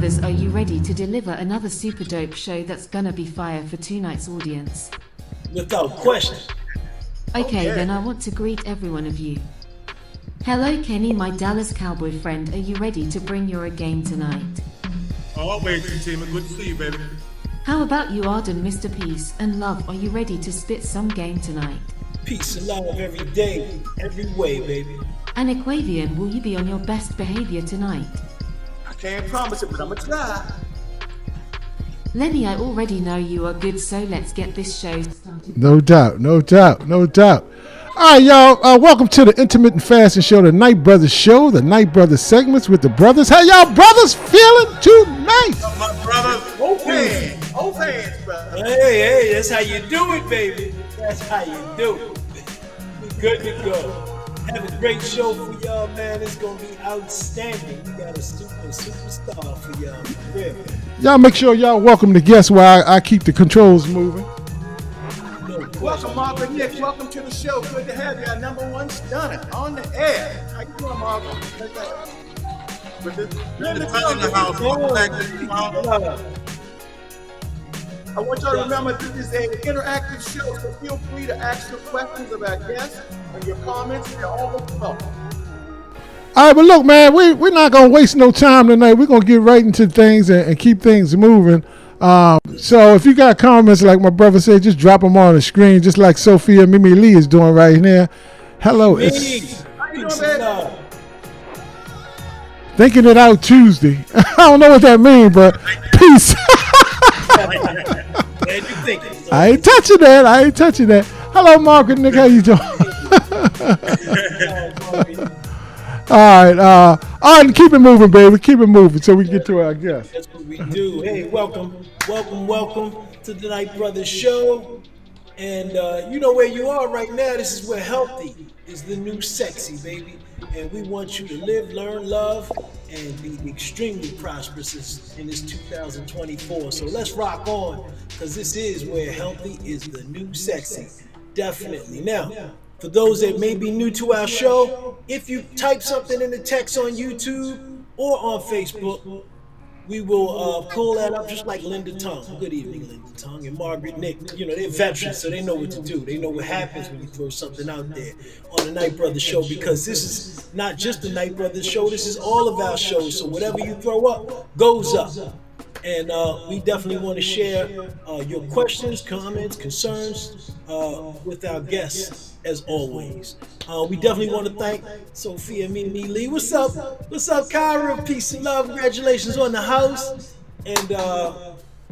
brothers, are you ready to deliver another super dope show that's gonna be fire for tonight's audience? Without question. Okay, then I want to greet every one of you. Hello Kenny, my Dallas Cowboy friend, are you ready to bring your A game tonight? Always, team, good to see you, baby. How about you Arden, Mr. Peace and Love, are you ready to spit some game tonight? Peace and love every day, every way, baby. And Aquavian, will you be on your best behavior tonight? I can't promise it, but I'm gonna try. Lenny, I already know you are good, so let's get this show started. No doubt, no doubt, no doubt. All right, y'all, welcome to the Intermittent Fasting Show, the Night Brothers Show, the Night Brothers segments with the brothers. How y'all brothers feeling tonight? My brothers. Old hands, brother. Hey, that's how you do it, baby. That's how you do it. We good to go. Have a great show for y'all, man. It's gonna be outstanding. We got a superstar for y'all. Yeah. Y'all make sure y'all welcome the guests while I keep the controls moving. Welcome, Margaret Nick. Welcome to the show. Good to have you. Our number one stunner on the air. How you doing, Margaret? In the house. Welcome back to the house. I want y'all to remember this is an interactive show, so feel free to ask your questions of our guests and your comments. They're all welcome. All right, but look, man, we're not going to waste no time tonight. We're going to get right into things and keep things moving. So if you got comments, like my brother said, just drop them on the screen, just like Sophia Mimi Lee is doing right here. Hello. It's Thinking It Out Tuesday. I don't know what that means, but peace. I ain't touching that. Hello, Margaret Nick. How you doing? All right, and keep it moving, baby. Keep it moving so we can get to our guest. That's what we do. Hey, welcome to the Night Brothers Show. And you know where you are right now. This is where healthy is the new sexy, baby. And we want you to live, learn, love, and be extremely prosperous in this 2024. So let's rock on, because this is where healthy is the new sexy. Definitely. Now, for those that may be new to our show, if you type something in the text on YouTube or on Facebook, we will pull that up just like Linda Tongue. Good evening, Linda Tongue, and Margaret Nick. You know, they're veterans, so they know what to do. They know what happens when you throw something out there on the Night Brothers Show, because this is not just the Night Brothers Show, this is all of our shows. So whatever you throw up goes up. And we definitely want to share your questions, comments, concerns with our guests, as always. We definitely want to thank Sophia Mimi Lee. What's up, Kyra? Peace and love. Congratulations on the house. And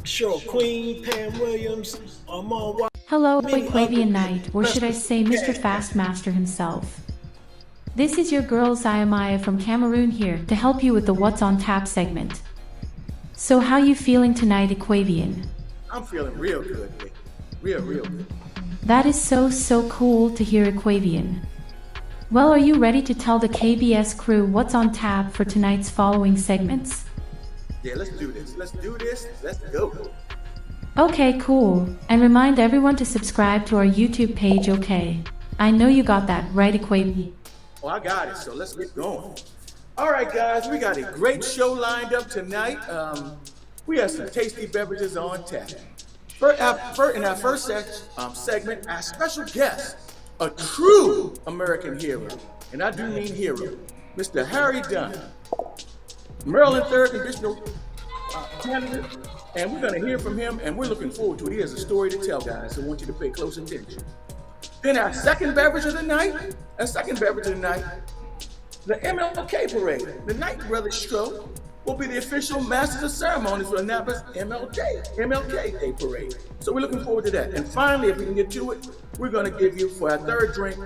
Cheryl Queen, Pam Williams, Armand. Hello, Aquavian Knight, or should I say Mr. Fastmaster himself. This is your girl Zayamaya from Cameroon here to help you with the What's on Tap segment. So how you feeling tonight, Aquavian? I'm feeling real good, baby. Real good. That is so cool to hear, Aquavian. Well, are you ready to tell the KBS crew what's on tap for tonight's following segments? Yeah, let's do this. Let's go. Okay, cool. And remind everyone to subscribe to our YouTube page, okay? I know you got that, right, Aquavian? Oh, I got it, so let's get going. All right, guys, we got a great show lined up tonight. We have some tasty beverages on tap. In our first segment, our special guest, a true American hero, and I do mean hero, Mr. Harry Dunn, Maryland 3rd Congressional candidate, and we're going to hear from him, and we're looking forward to it. He has a story to tell, guys, so I want you to pay close attention. Then our second beverage of the night, the MLK Parade. The Night Brothers Show will be the official Masters of Ceremonies for Annapolis MLK Day Parade. So we're looking forward to that. And finally, if we can get to it, we're going to give you, for our third drink,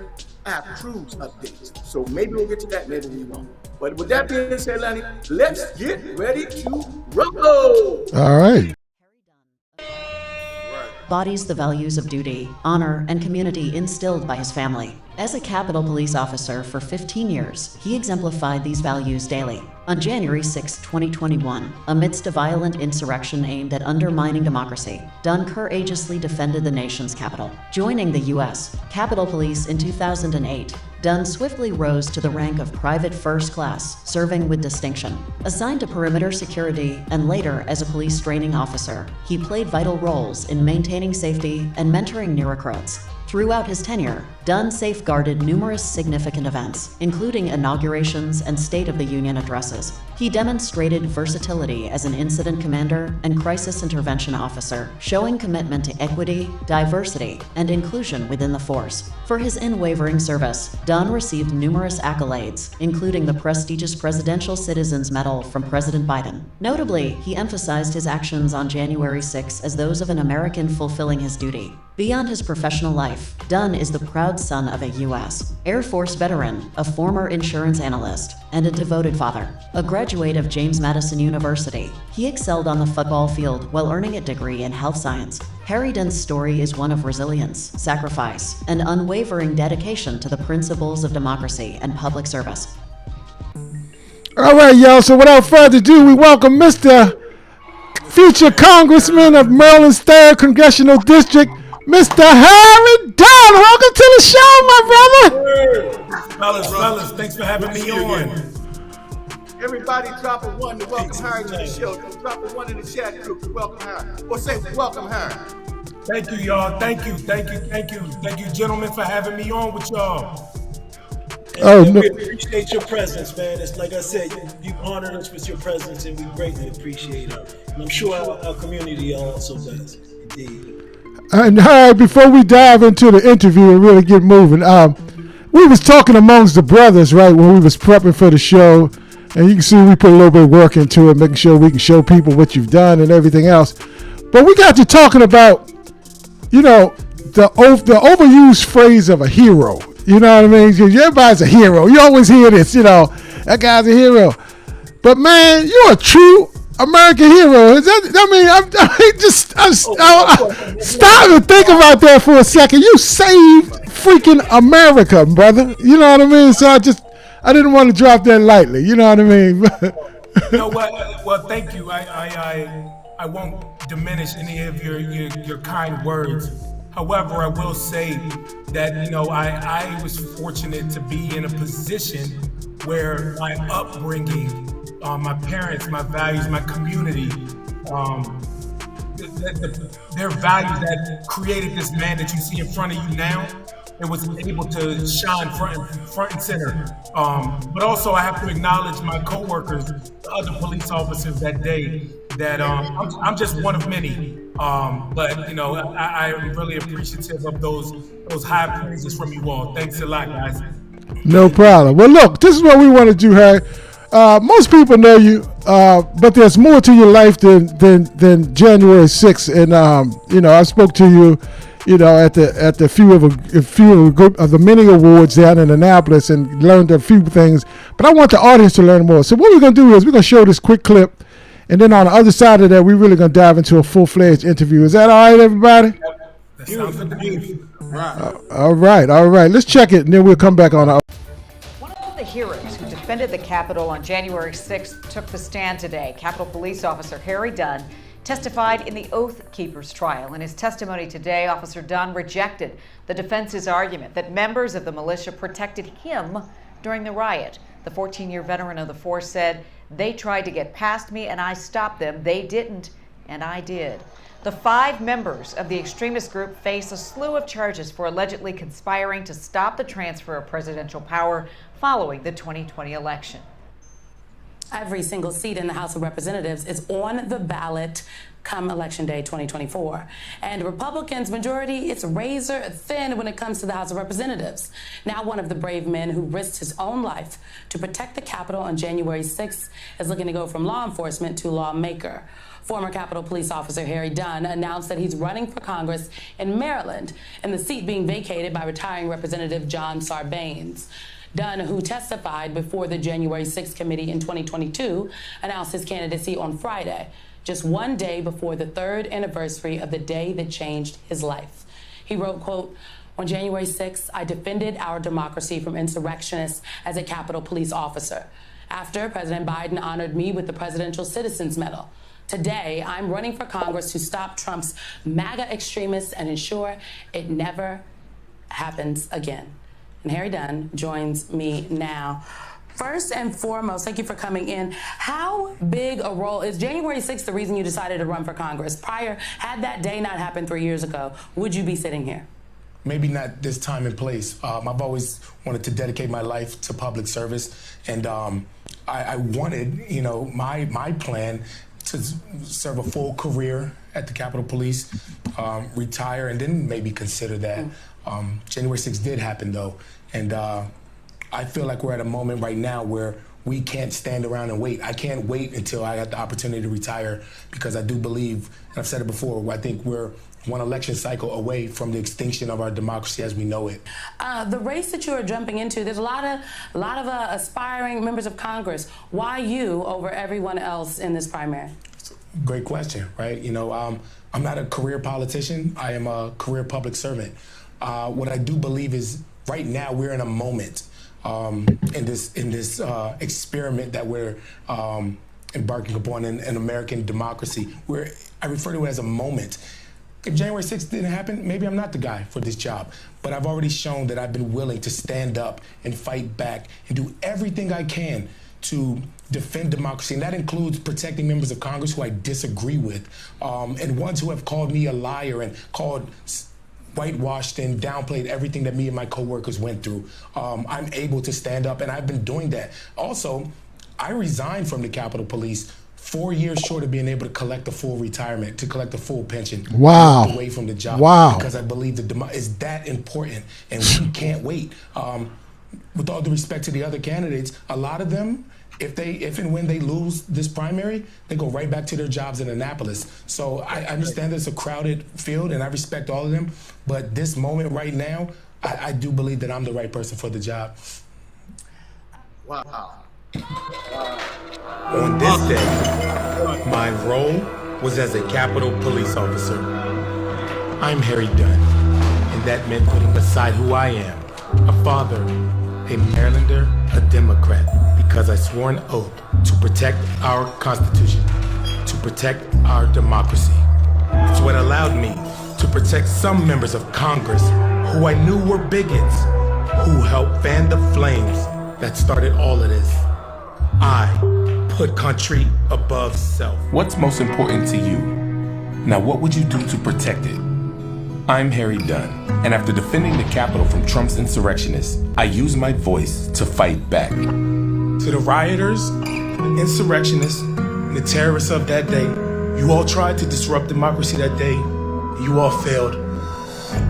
our cruise updates. So maybe we'll get to that, maybe we won't. But with that being said, Lenny, let's get ready to rumble. All right. Embodies the values of duty, honor, and community instilled by his family. As a Capitol Police officer for 15 years, he exemplified these values daily. On January 6, 2021, amidst a violent insurrection aimed at undermining democracy, Dunn courageously defended the nation's capital. Joining the U.S. Capitol Police in 2008, Dunn swiftly rose to the rank of Private First Class, serving with distinction. Assigned to perimeter security and later as a police training officer, he played vital roles in maintaining safety and mentoring new recruits. Throughout his tenure, Dunn safeguarded numerous significant events, including inaugurations and State of the Union addresses. He demonstrated versatility as an incident commander and crisis intervention officer, showing commitment to equity, diversity, and inclusion within the force. For his unwavering service, Dunn received numerous accolades, including the prestigious Presidential Citizens Medal from President Biden. Notably, he emphasized his actions on January 6 as those of an American fulfilling his duty. Beyond his professional life, Dunn is the proud son of a U.S. Air Force veteran, a former insurance analyst, and a devoted father. A graduate of James Madison University, he excelled on the football field while earning a degree in health science. Harry Dunn's story is one of resilience, sacrifice, and unwavering dedication to the principles of democracy and public service. All right, y'all. So without further ado, we welcome Mr. Future Congressman of Maryland's 3rd Congressional District, Mr. Harry Dunn. Welcome to the show, my brother. Fellas, thanks for having me on. Everybody drop a 1 to welcome Harry to the show. Drop a 1 in the chat group to welcome Harry. Or say welcome Harry. Thank you, y'all. Thank you, gentlemen, for having me on with y'all. And we appreciate your presence, man. It's like I said, you honored us with your presence, and we greatly appreciate it. And I'm sure our community also does, indeed. And Harry, before we dive into the interview and really get moving, we was talking amongst the brothers, right, when we was prepping for the show, and you can see we put a little bit of work into it, making sure we can show people what you've done and everything else. But we got to talking about, you know, the overused phrase of a hero. You know what I mean? Everybody's a hero. You always hear this, you know, that guy's a hero. But man, you're a true American hero. Is that, stop and think about that for a second. You saved freaking America, brother. You know what I mean? So I didn't want to drop that lightly. You know what I mean? You know what? Well, thank you. I won't diminish any of your kind words. However, I will say that, you know, I was fortunate to be in a position where my upbringing, my parents, my values, my community, their values that created this man that you see in front of you now, it was able to shine front and center. But also I have to acknowledge my coworkers, the other police officers that day, that I'm just one of many. But you know, I am really appreciative of those high praises from you all. Thanks a lot, guys. No problem. Well, look, this is what we want to do, Harry. Most people know you, but there's more to your life than January 6th. And you know, I spoke to you, you know, at the few of the many awards down in Annapolis and learned a few things. But I want the audience to learn more. So what we're gonna do is we're gonna show this quick clip, and then on the other side of that, we're really gonna dive into a full-fledged interview. Is that all right, everybody? That sounds good to me. All right. Let's check it, and then we'll come back on. One of the heroes who defended the Capitol on January 6th took the stand today. Capitol Police Officer Harry Dunn testified in the Oath Keepers trial. In his testimony today, Officer Dunn rejected the defense's argument that members of the militia protected him during the riot. The 14-year veteran of the force said, "They tried to get past me and I stopped them. They didn't, and I did." The 5 members of the extremist group face a slew of charges for allegedly conspiring to stop the transfer of presidential power following the 2020 election. Every single seat in the House of Representatives is on the ballot come Election Day 2024. And Republicans' majority, it's razor thin when it comes to the House of Representatives. Now one of the brave men who risked his own life to protect the Capitol on January 6th is looking to go from law enforcement to lawmaker. Former Capitol Police Officer Harry Dunn announced that he's running for Congress in Maryland, and the seat being vacated by retiring Representative John Sarbanes. Dunn, who testified before the January 6th committee in 2022, announced his candidacy on Friday, just one day before the 3rd anniversary of the day that changed his life. He wrote, quote, On January 6th, I defended our democracy from insurrectionists as a Capitol Police officer. After, President Biden honored me with the Presidential Citizens Medal. Today, I'm running for Congress to stop Trump's MAGA extremists and ensure it never happens again. And Harry Dunn joins me now. First and foremost, thank you for coming in. How big a role is January 6th the reason you decided to run for Congress? Prior, had that day not happened 3 years ago, would you be sitting here? Maybe not this time and place. I've always wanted to dedicate my life to public service, and I wanted, my plan to serve a full career at the Capitol Police, retire, and then maybe consider that. January 6th did happen, though, and I feel like we're at a moment right now where we can't stand around and wait. I can't wait until I got the opportunity to retire, because I do believe, and I've said it before, I think we're one election cycle away from the extinction of our democracy as we know it. The race that you are jumping into, there's a lot of aspiring members of Congress. Why you over everyone else in this primary? Great question, right? I'm not a career politician. I am a career public servant. What I do believe is right now we're in a moment in this experiment that we're embarking upon in American democracy, where I refer to it as a moment. If January 6th didn't happen, maybe I'm not the guy for this job. But I've already shown that I've been willing to stand up and fight back and do everything I can to defend democracy. And that includes protecting members of Congress who I disagree with, and ones who have called me a liar and whitewashed and downplayed everything that me and my coworkers went through. I'm able to stand up, and I've been doing that. Also, I resigned from the Capitol Police 4 years short of being able to collect a full retirement, to collect a full pension. Wow. Away from the job. Wow. Because I believe that is that important, and we can't wait. With all due respect to the other candidates, a lot of them, if and when they lose this primary, they go right back to their jobs in Annapolis. So I understand it's a crowded field, and I respect all of them. But this moment right now, I do believe that I'm the right person for the job. Wow. On this day, my role was as a Capitol Police officer. I'm Harry Dunn, and that meant putting aside who I am, a father, a Marylander, a Democrat, because I swore an oath to protect our Constitution, to protect our democracy. It's what allowed me to protect some members of Congress who I knew were bigots, who helped fan the flames that started all of this. I put country above self. What's most important to you? Now, what would you do to protect it? I'm Harry Dunn, and after defending the Capitol from Trump's insurrectionists, I used my voice to fight back. To the rioters, the insurrectionists, and the terrorists of that day, you all tried to disrupt democracy that day. You all failed.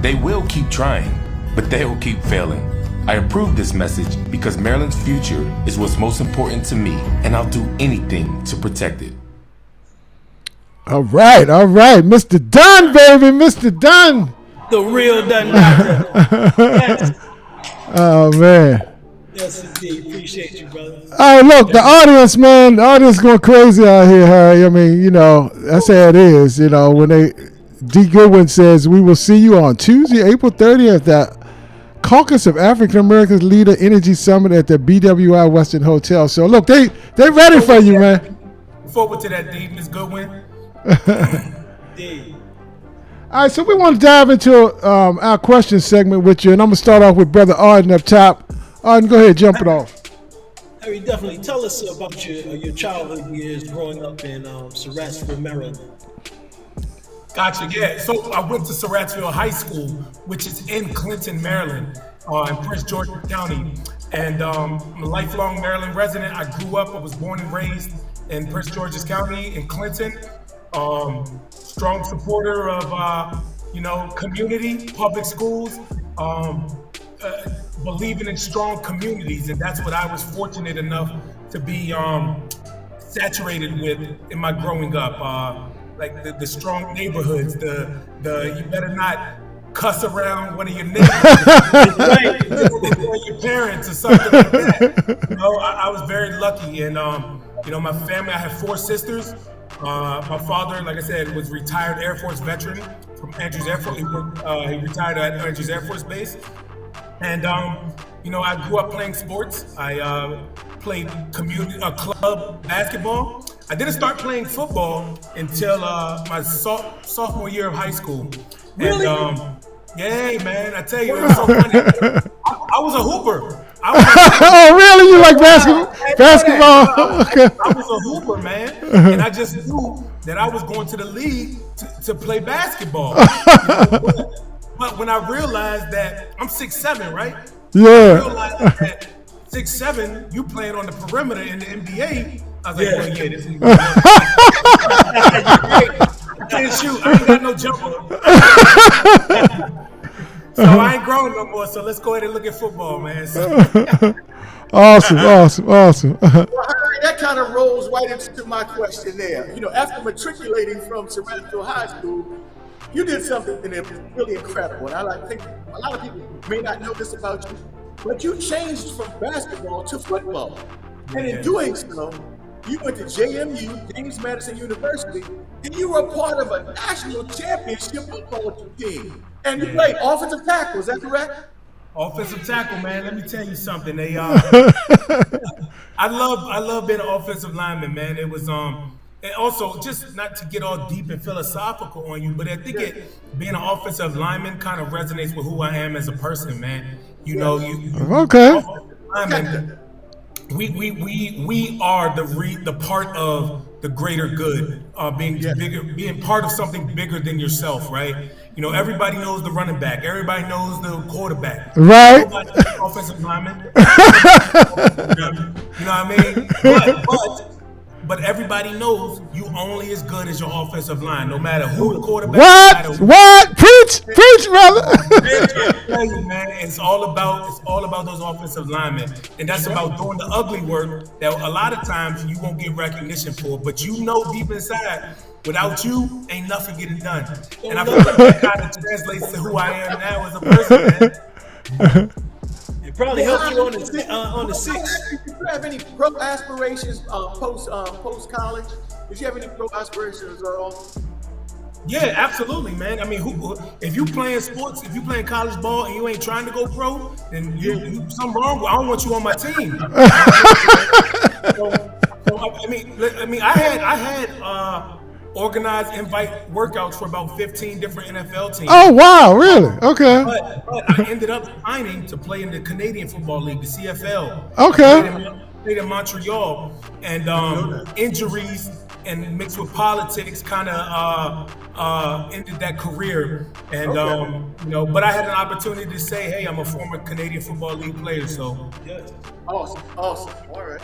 They will keep trying, but they will keep failing. I approve this message because Maryland's future is what's most important to me, and I'll do anything to protect it. All right. Mr. Dunn, baby, Mr. Dunn. The real Dunn doctor. Yes. Oh, man. Yes, indeed. Appreciate you, brother. All right, look, the audience, man, the audience going crazy out here, Harry. I mean, that's how it is. When D. Goodwin says, we will see you on Tuesday, April 30th at Caucus of African Americans Leader Energy Summit at the BWI Western Hotel. So, look, they ready for you, man. Forward to that date, Ms. Goodwin. Indeed. All right, so we want to dive into our question segment with you, and I'm going to start off with Brother Arden up top. Arden, go ahead, jump it off. Harry, definitely tell us about your childhood years growing up in Surrattsville, Maryland. Gotcha, yeah. So I went to Surrattsville High School, which is in Clinton, Maryland, in Prince George's County. And I'm a lifelong Maryland resident. I grew up, I was born and raised in Prince George's County in Clinton. Strong supporter of, community, public schools, believing in strong communities. And that's what I was fortunate enough to be saturated with in my growing up. Like the strong neighborhoods, the you better not cuss around one of your neighbors, or your parents or something like that. I was very lucky, and my family. I have 4 sisters. My father, like I said, was retired Air Force veteran from Andrews Air Force. He retired at Andrews Air Force Base. And, you know, I grew up playing sports. I played club basketball. I didn't start playing football until my sophomore year of high school. Really? And, yeah, man, I tell you, it was so funny. I was a hooper. Oh, really? You like basketball? Okay. I was a hooper, man, and I just knew that I was going to the league to play basketball. But when I realized that I'm 6'7", right? Yeah. I realized that 6'7", you playing on the perimeter in the NBA. I was like, well, yeah, this is I can't shoot. I ain't got no jumper. So I ain't growing no more. So let's go ahead and look at football, man. Awesome. Well, Harry, that kind of rolls right into my question there. You know, after matriculating from Cerrito High School, you did something that was really incredible. And I think a lot of people may not know this about you, but you changed from basketball to football. And in doing so, you went to JMU, James Madison University, and you were part of a national championship football team. And you played offensive tackle, is that correct? Offensive tackle, man. Let me tell you something. They, I love being an offensive lineman, man. It was and also just not to get all deep and philosophical on you, but I think being an offensive lineman kind of resonates with who I am as a person, man. You know, Okay. Lineman, we are the part of the greater good, being bigger, being part of something bigger than yourself, right? You know, everybody knows the running back, everybody knows the quarterback, right? Offensive lineman. You know what I mean? But everybody knows you only as good as your offensive line, no matter who the quarterback is. What? Preach, brother. Man, it's all about those offensive linemen, and that's about doing the ugly work that a lot of times you won't get recognition for. But you know deep inside, without you, ain't nothing getting done. And I feel like that kind of translates to who I am now as a person, man. It probably helped you on the six. Did you have any pro aspirations post college? Did you have any pro aspirations at all? Yeah, absolutely, man. I mean, if you playing sports, if you playing college ball and you ain't trying to go pro, then you something wrong. I don't want you on my team. I mean, I had organized invite workouts for about 15 different NFL teams. Oh wow, really? Okay. But I ended up signing to play in the Canadian Football League, the CFL. Okay. I played in Montreal, and injuries and mixed with politics kind of ended that career. And you know, but I had an opportunity to say, hey, I'm a former Canadian Football League player, so Yes. Awesome. All right.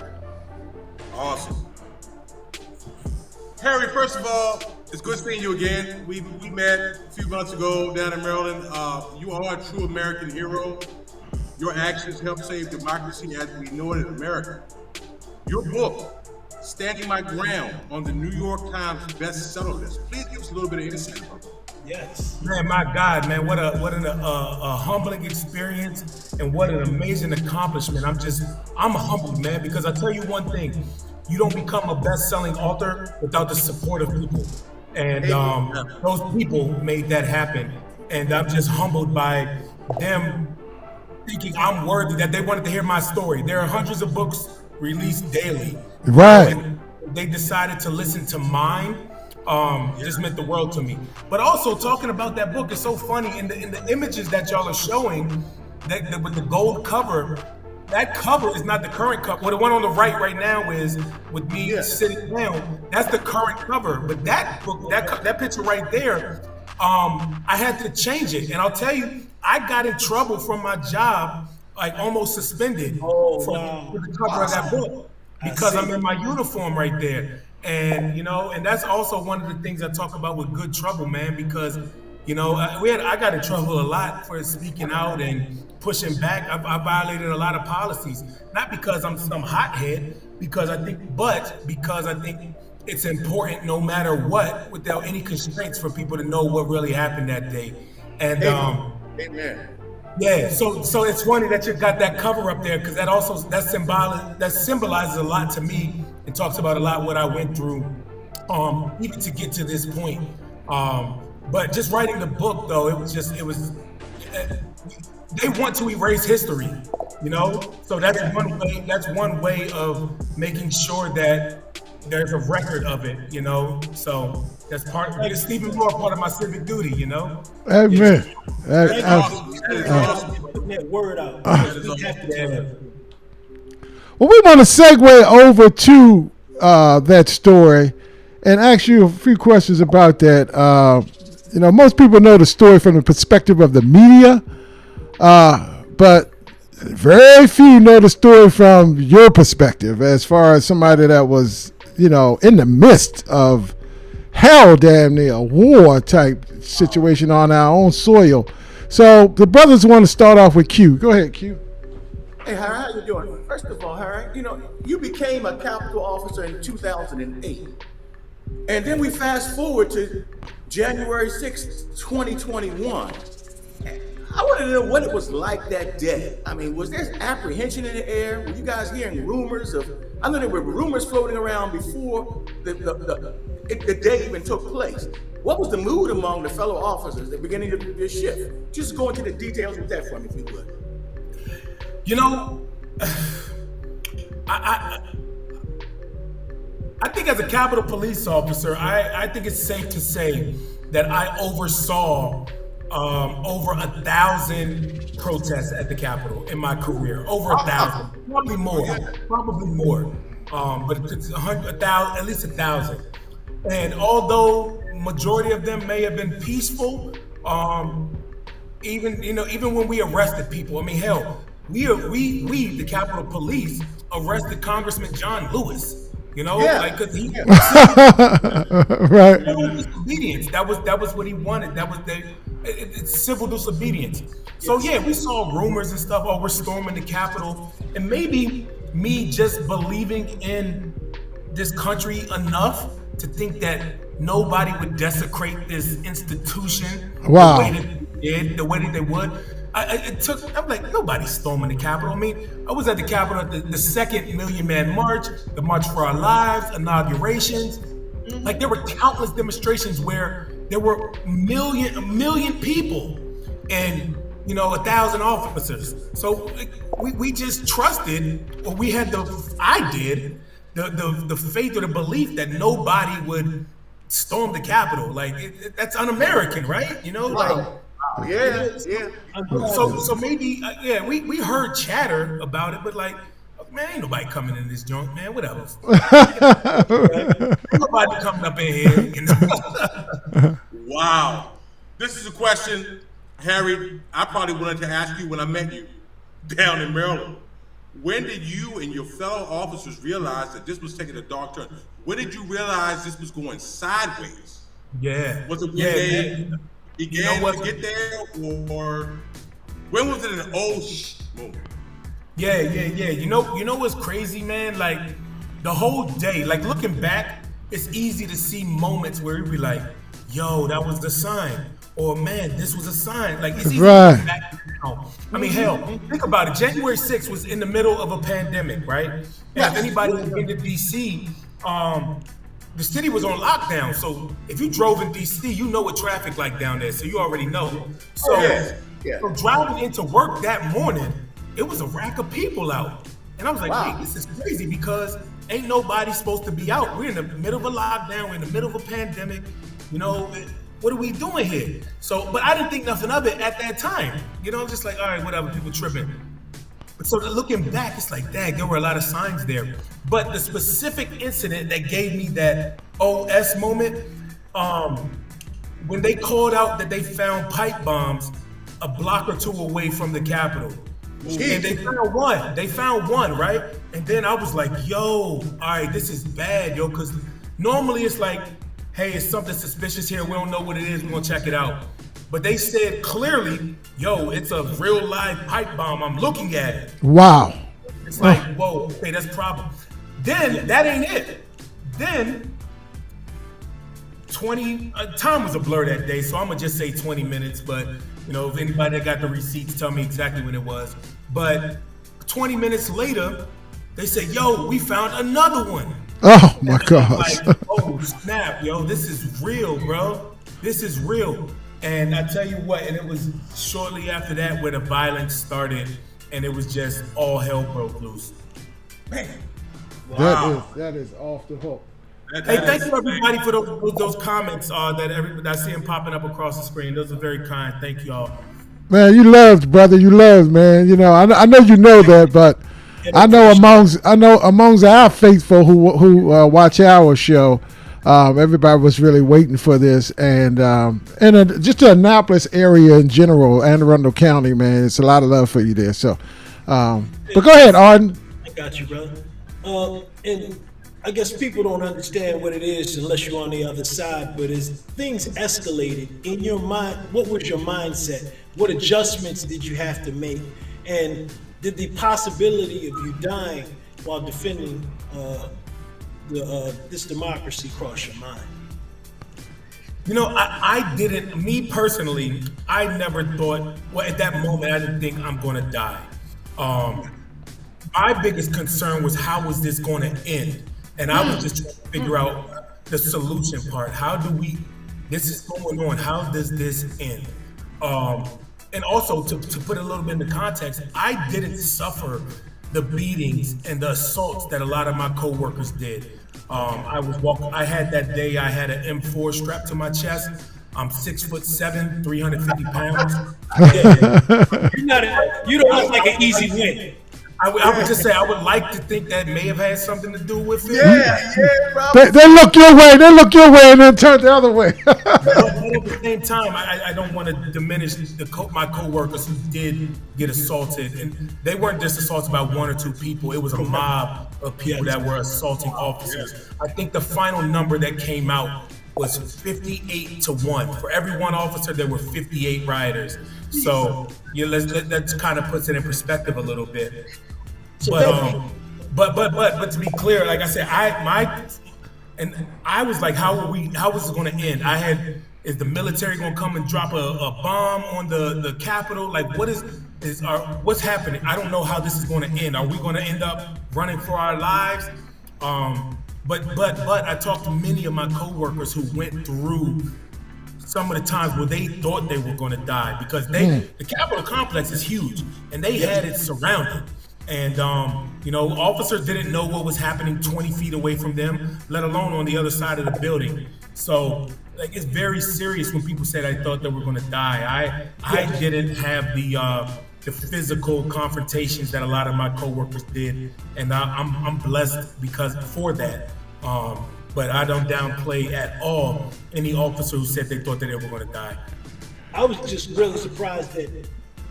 Awesome. Harry, first of all, it's good seeing you again. We met a few months ago down in Maryland. You are a true American hero. Your actions help save democracy as we know it in America. Your book, Standing My Ground, on the New York Times bestseller list. Please give us a little bit of insight about it. Yes. man, my God, man, what a humbling experience and what an amazing accomplishment. I'm humbled, man, because I tell you one thing. You don't become a best-selling author without the support of people. And those people made that happen. And I'm just humbled by them thinking I'm worthy, that they wanted to hear my story. There are hundreds of books released daily. Right. And they decided to listen to mine. Just meant the world to me. But also talking about that book is so funny. In the images that y'all are showing, that with the gold cover, that cover is not the current cover. Well, the one on the right now is with me sitting down. That's the current cover. But that book, that picture right there, I had to change it. And I'll tell you, I got in trouble from my job, like almost suspended for the cover of that book because I'm in my uniform right there. And and that's also one of the things I talk about with good trouble, man, because I got in trouble a lot for speaking out and pushing back. I violated a lot of policies, not because I'm some hothead, because I think it's important, no matter what, without any constraints, for people to know what really happened that day. And Amen. yeah, so it's funny that you got that cover up there, because that symbolizes a lot to me. It talks about a lot what I went through even to get to this point. But just writing the book, though, they want to erase history, you know? So that's one way of making sure that there's a record of it, you know? So that's it's even more part of my civic duty, you know? Amen. That is awesome. Putting that word out. We have to tell it. Well, we want to segue over to that story and ask you a few questions about that. You know, most people know the story from the perspective of the media, but very few know the story from your perspective as far as somebody that was, you know, in the midst of hell, damn near a war type situation on our own soil. So the brothers want to start off with Q. Go ahead, Q. Hey, Harry, how you doing? First of all, Harry, you know, you became a Capitol officer in 2008. And then we fast forward to January 6th, 2021. I wanted to know what it was like that day. I mean, was there apprehension in the air? Were you guys hearing rumors of, I know there were rumors floating around before the day even took place. What was the mood among the fellow officers at the beginning of this shift? Just go into the details with that for me, if you would. You know, I think as a Capitol Police officer, I think it's safe to say that I oversaw over 1,000 protests at the Capitol in my career. Over 1,000, probably more. But it's 100,000, at least 1,000. And although majority of them may have been peaceful, even when we arrested people, I mean, hell, we the Capitol Police arrested Congressman John Lewis. You know, like, cause he right. Disobedience. That was what he wanted. That was it's civil disobedience. So yeah, we saw rumors and stuff. Oh, we're storming the Capitol, and maybe me just believing in this country enough to think that nobody would desecrate this institution Wow. the way that they would. I'm like, nobody's storming the Capitol. I mean, I was at the Capitol at the second Million Man March, the March for Our Lives, inaugurations. Like, there were countless demonstrations where there were a million people and, 1,000 officers. So we just trusted, or I did, the faith or the belief that nobody would storm the Capitol. Like, that's un-American, right? Like. Yeah. So maybe, we heard chatter about it, but like, man, ain't nobody coming in this joint, man. Whatever. Ain't nobody coming up in here. Wow. This is a question, Harry, I probably wanted to ask you when I met you down in Maryland. When did you and your fellow officers realize that this was taking a dark turn? When did you realize this was going sideways? Yeah. Was it when they began to get there, or when was it an moment? Yeah. You know what's crazy, man? Like, the whole day, like, looking back, it's easy to see moments where you'd be like, yo, that was the sign. Or, man, this was a sign. Like, it's easy to look back now. I mean, hell, think about it. January 6th was in the middle of a pandemic, right? And if anybody who's been to D.C., the city was on lockdown, so if you drove in DC, you know what traffic like down there, so you already know. So, so driving into work that morning, it was a rack of people out. And I was like, hey, this is crazy because ain't nobody supposed to be out. We're in the middle of a lockdown, we're in the middle of a pandemic, what are we doing here? So, but I didn't think nothing of it at that time. Just like, all right, whatever, people tripping. So looking back, it's like, dang, there were a lot of signs there. But the specific incident that gave me that OS moment, when they called out that they found pipe bombs a block or two away from the Capitol. And they found one, right? And then I was like, yo, all right, this is bad, yo, because normally it's like, hey, it's something suspicious here. We don't know what it is. We're going to check it out. But they said clearly, yo, it's a real live pipe bomb. I'm looking at it. Wow. It's like, whoa, okay, that's a problem. Then, that ain't it. Then, time was a blur that day, so I'm going to just say 20 minutes. But, if anybody that got the receipts, tell me exactly when it was. But 20 minutes later, they said, yo, we found another one. Oh my gosh. Like, oh snap, yo, this is real, bro. This is real. And I tell you what, and it was shortly after that where the violence started, and it was just all hell broke loose. Man, wow. That is off the hook. Hey, thank you everybody for those comments that I see them popping up across the screen. Those are very kind. Thank you all. Man, you loved, brother. You loved, man. You know, I know you know that, but I know amongst our faithful who watch our show, everybody was really waiting for this, and just the Annapolis area in general, Anne Arundel County, man, it's a lot of love for you there. So, but go ahead, Arden. I got you, brother. And I guess people don't understand what it is unless you're on the other side. But as things escalated in your mind, what was your mindset? What adjustments did you have to make? And did the possibility of you dying while defending this democracy cross your mind? You know, I didn't, me personally, I never thought, well, at that moment, I didn't think I'm going to die. My biggest concern was how was this going to end? And I was just trying to figure out the solution part. How do this is going on, how does this end? And also, to put a little bit into context, I didn't suffer the beatings and the assaults that a lot of my coworkers did. I had that day, I had an M4 strapped to my chest. I'm 6'7", 350 pounds. You don't look like an easy win. I would just say I would like to think that may have had something to do with it. Yeah, probably. They look your way, and then turn the other way. But at the same time, I don't want to diminish my coworkers who did get assaulted, and they weren't just assaulted by one or two people. It was a mob of people that were assaulting officers. I think the final number that came out was 58-1. For every one officer, there were 58 rioters. So that kind of puts it in perspective a little bit. But to be clear, like I said, I was like, how was it going to end? Is the military going to come and drop a bomb on the Capitol? Like, what's happening? I don't know how this is going to end. Are we going to end up running for our lives? But I talked to many of my coworkers who went through some of the times where they thought they were going to die because the Capitol complex is huge and they had it surrounded. And, officers didn't know what was happening 20 feet away from them, let alone on the other side of the building. So, like, it's very serious when people said I thought they were going to die. I didn't have the physical confrontations that a lot of my coworkers did, and I'm blessed for that. But I don't downplay at all any officer who said they thought that they were going to die. I was just really surprised that,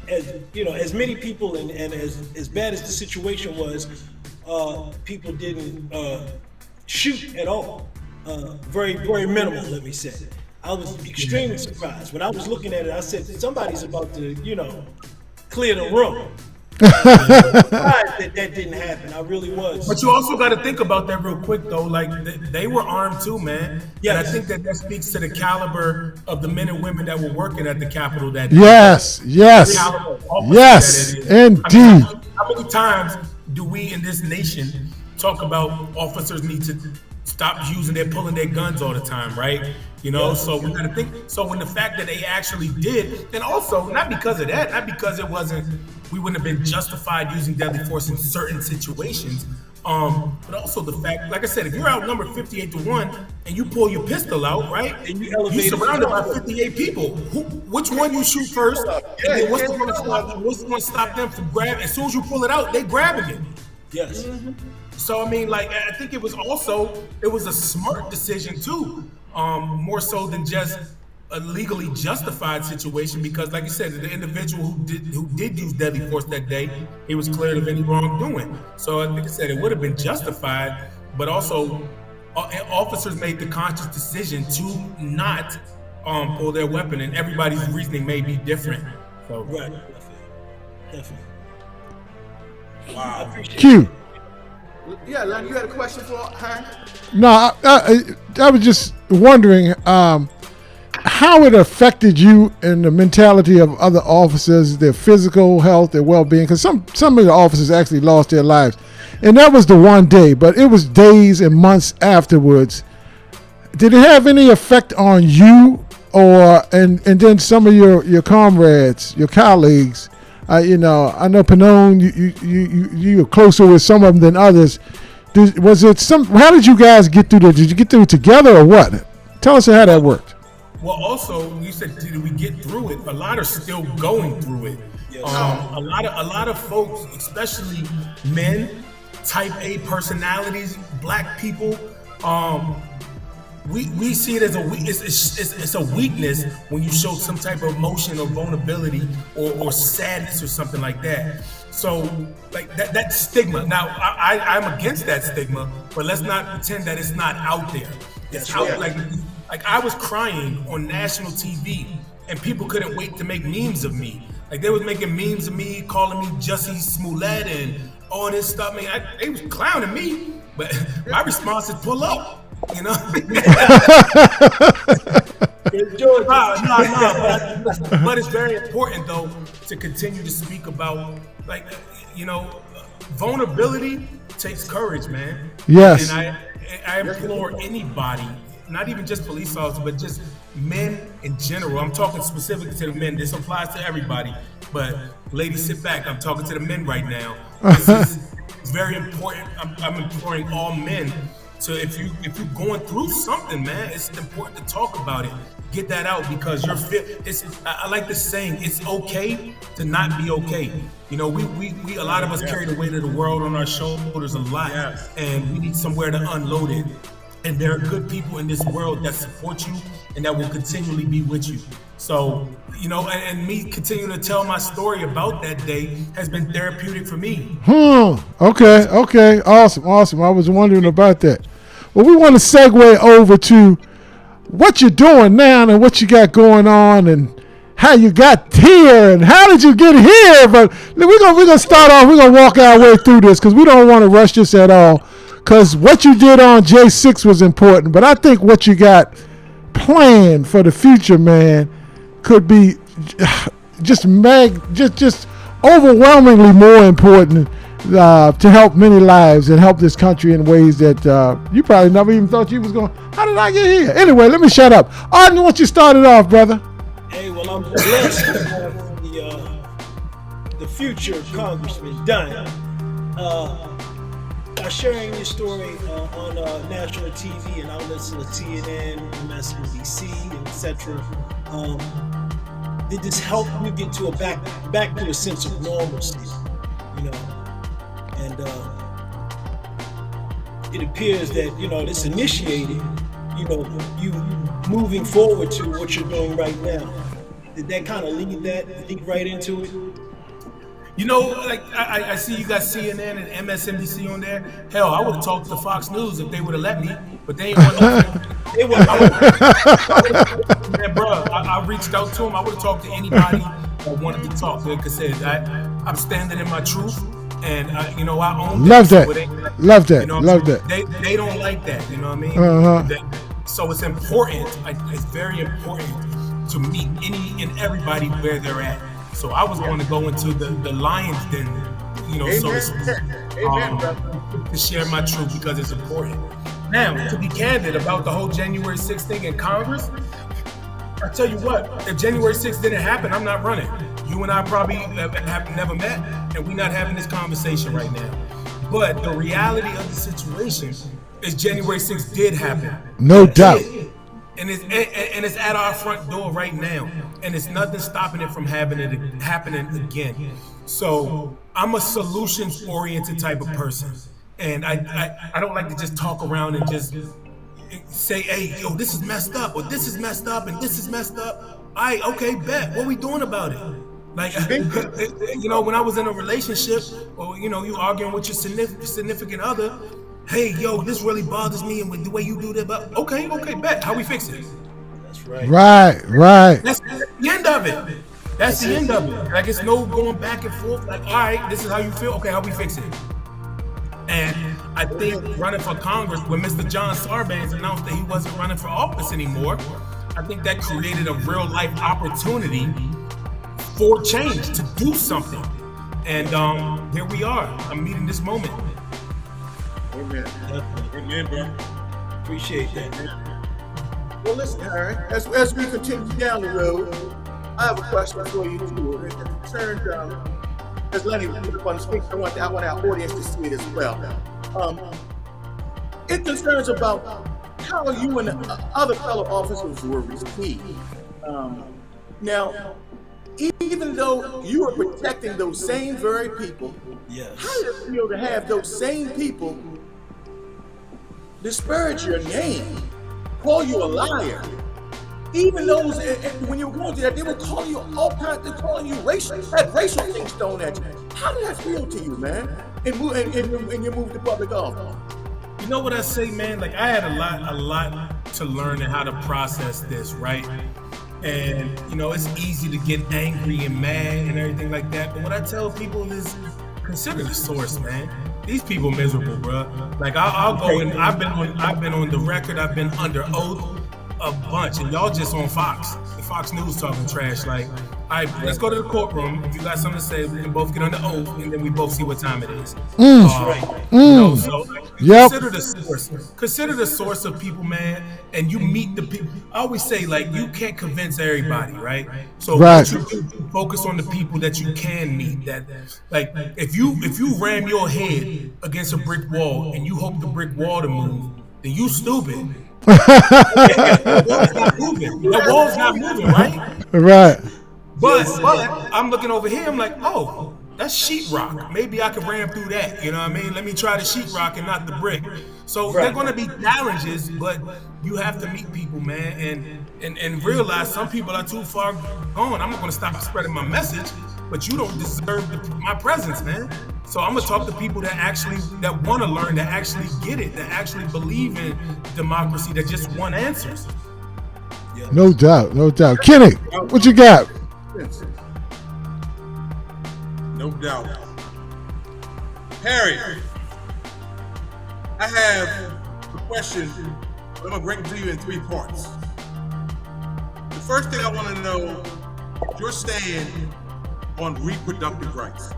as many people and as bad as the situation was, people didn't shoot at all. Very, very minimal, let me say. I was extremely surprised. When I was looking at it, I said, somebody's about to, clear the room. That didn't happen. I really was. But you also got to think about that real quick, though. Like, they were armed too, man. Yeah, and I think that speaks to the caliber of the men and women that were working at the Capitol that day. Yes, indeed. I mean, how many times do we in this nation talk about officers need to stop pulling their guns all the time, right? So we got to think. So when the fact that they actually did, and also not because of that, not because we wouldn't have been justified using deadly force in certain situations, but also the fact, like I said, if you're outnumbered 58-1 and you pull your pistol out, right, and you're surrounded by 58 people, which one you shoot first? And then what's going to stop them from grabbing? As soon as you pull it out, they grabbing it. Yes. So I mean, like, I think it was a smart decision too, more so than just a legally justified situation, because like you said, the individual who did use deadly force that day, he was cleared of any wrongdoing. So like I said, it would have been justified, but also officers made the conscious decision to not pull their weapon, and everybody's reasoning may be different. So right, definitely. Wow. Q. Yeah, Len, you had a question for her? No, I was just wondering how it affected you and the mentality of other officers, their physical health, their well-being, because some of the officers actually lost their lives. and that was the one day, but it was days and months afterwards. Did it have any effect on you, or and then some of your comrades, your colleagues? I know Panone, you were closer with some of them than others. How did you guys get through that? Did you get through it together or what? Tell us how that worked. Well, also, you said, did we get through it? A lot are still going through it. A lot of folks, especially men, type A personalities, black people, we see it as it's a weakness when you show some type of emotion or vulnerability or sadness or something like that. So like that stigma. Now I'm against that stigma, but let's not pretend that it's not out there. It's out like I was crying on national TV and people couldn't wait to make memes of me. Like they was making memes of me, calling me Jussie Smollett and all this stuff. I mean, they was clowning me, but my response is pull up. You know, but it's very important though to continue to speak about, like, vulnerability takes courage, man. Yes. And I implore anybody, not even just police officers, but just men in general. I'm talking specifically to the men. This applies to everybody, but ladies, sit back. I'm talking to the men right now. It's very important. I'm imploring all men. So if you're going through something, man, it's important to talk about it. Get that out because I like this saying, it's okay to not be okay. We a lot of us carry the weight of the world on our shoulders a lot, and we need somewhere to unload it. And there are good people in this world that support you and that will continually be with you. So, and me continuing to tell my story about that day has been therapeutic for me. Okay. Awesome. I was wondering about that. Well, we want to segue over to what you're doing now and what you got going on and how you got here and how did you get here. But we're gonna start off. We're gonna walk our way through this because we don't want to rush this at all. Because what you did on J6 was important, but I think what you got planned for the future, man, could be just overwhelmingly more important to help many lives and help this country in ways that you probably never even thought you was going. How did I get here? Anyway, let me shut up. Arden, why don't you start it off, brother? Hey, well, I'm blessed to have the future Congressman Dunn sharing your story on national TV and outlets like CNN, MSNBC, etc. Did this help you get to back to a sense of normalcy? And it appears that this initiated you moving forward to what you're doing right now. Did that kind of lead right into it? Like I see you got CNN and MSNBC on there. Hell, I would have talked to Fox News if they would have let me, but they ain't want to. Man, bro, I reached out to them. I would have talked to anybody that wanted to talk to it because I'm standing in my truth, and I own Love that. Love that. They don't like that. You know what I mean? So it's important. It's very important to meet any and everybody where they're at. So I was going to go into the lion's den, so to speak, to share my truth because it's important. Now, to be candid about the whole January 6th thing in Congress, I tell you what, if January 6th didn't happen, I'm not running. You and I probably have never met, and we're not having this conversation right now. But the reality of the situation is January 6th did happen. No doubt. And it's at our front door right now, and it's nothing stopping it from happening again. So I'm a solutions-oriented type of person, and I don't like to just talk around and just say, hey, yo, this is messed up, or this is messed up, and this is messed up. Okay, bet. What we doing about it? Like, when I was in a relationship, or you arguing with your significant other. Hey, yo, this really bothers me, and with the way you do that, but okay, bet. How we fix it? That's right. Right. That's the end of it. That's the end of it. Like, it's no going back and forth. Like, all right, this is how you feel. Okay, how we fix it? And I think running for Congress, when Mr. John Sarbanes announced that he wasn't running for office anymore, I think that created a real life opportunity for change to do something. And here we are. I'm meeting this moment. Amen. Amen, bro. Appreciate that. Well, listen, Harry, as we continue down the road, I have a question for you too. It concerns, as Lenny put up on the screen, I want our audience to see it as well. It concerns about how you and the other fellow officers were received. Now, even though you are protecting those same very people, Yes. how does it feel to have those same people disparage your name, call you a liar? Even those, when you were going through that, they were calling you all kinds, they're calling you racial things thrown at you. How did that feel to you, man? And you moved to public office. You know what I say, man? Like, I had a lot to learn and how to process this, right? And, you know, it's easy to get angry and mad and everything like that. But what I tell people is consider the source, man. These people miserable, bro. Like, I'll go and I've been on the record. I've been under oath a bunch, and y'all just on Fox. The Fox News talking trash. Like, all right, let's go to the courtroom. If you got something to say, we can both get under oath, and then we both see what time it is. You know, so consider the source. Consider the source of people, man, and you meet the people. I always say, like, you can't convince everybody, right? So what you do, focus on the people that you can meet. That, like, if you ram your head against a brick wall and you hope the brick wall to move, then you stupid. The wall's not moving, right? Right. But I'm looking over here, I'm like, oh, that's sheetrock. Maybe I can ram through that. You know what I mean? Let me try the sheetrock and not the brick. So there are gonna be challenges, but you have to meet people, man, and realize some people are too far gone. I'm not gonna stop spreading my message, but you don't deserve my presence, man. So I'm gonna talk to people that want to learn, that actually get it, that actually believe in democracy, that just want answers. Yeah. No doubt. Kenny, what you got? No doubt. Harry, I have a question, but I'm gonna break it to you in 3 parts. The first thing I want to know is your stand on reproductive rights.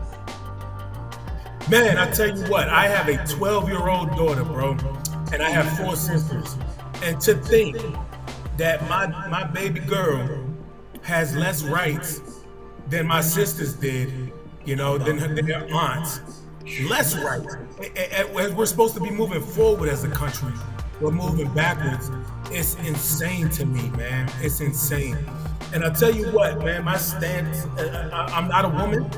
Man, I tell you what, I have a 12-year-old daughter, bro, and I have 4 sisters. And to think that my baby girl has less rights than my sisters did, you know, than their aunts. Less rights. As we're supposed to be moving forward as a country, we're moving backwards. It's insane to me, man. It's insane. And I'll tell you what, man, my stance, I'm not a woman.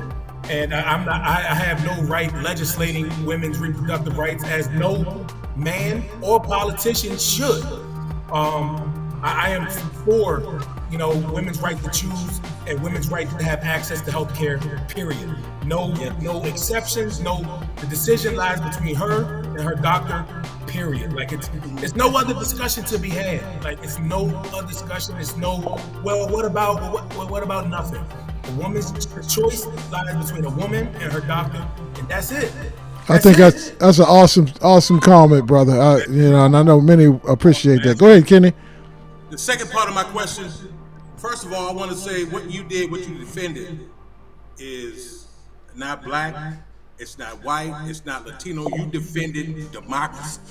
And I have no right legislating women's reproductive rights, as no man or politician should. I am for, you know, women's right to choose and women's right to have access to health care, period. No exceptions, the decision lies between her and her doctor, period. Like, it's no other discussion to be had. Like, it's no other discussion. It's no, well, what about nothing? A woman's choice lies between a woman and her doctor, and that's it. I think that's an awesome comment, brother. You know, and I know many appreciate that. Go ahead, Kenny. The second part of my question, first of all, I want to say what you did, what you defended, is not black, it's not white, it's not Latino. You defended democracy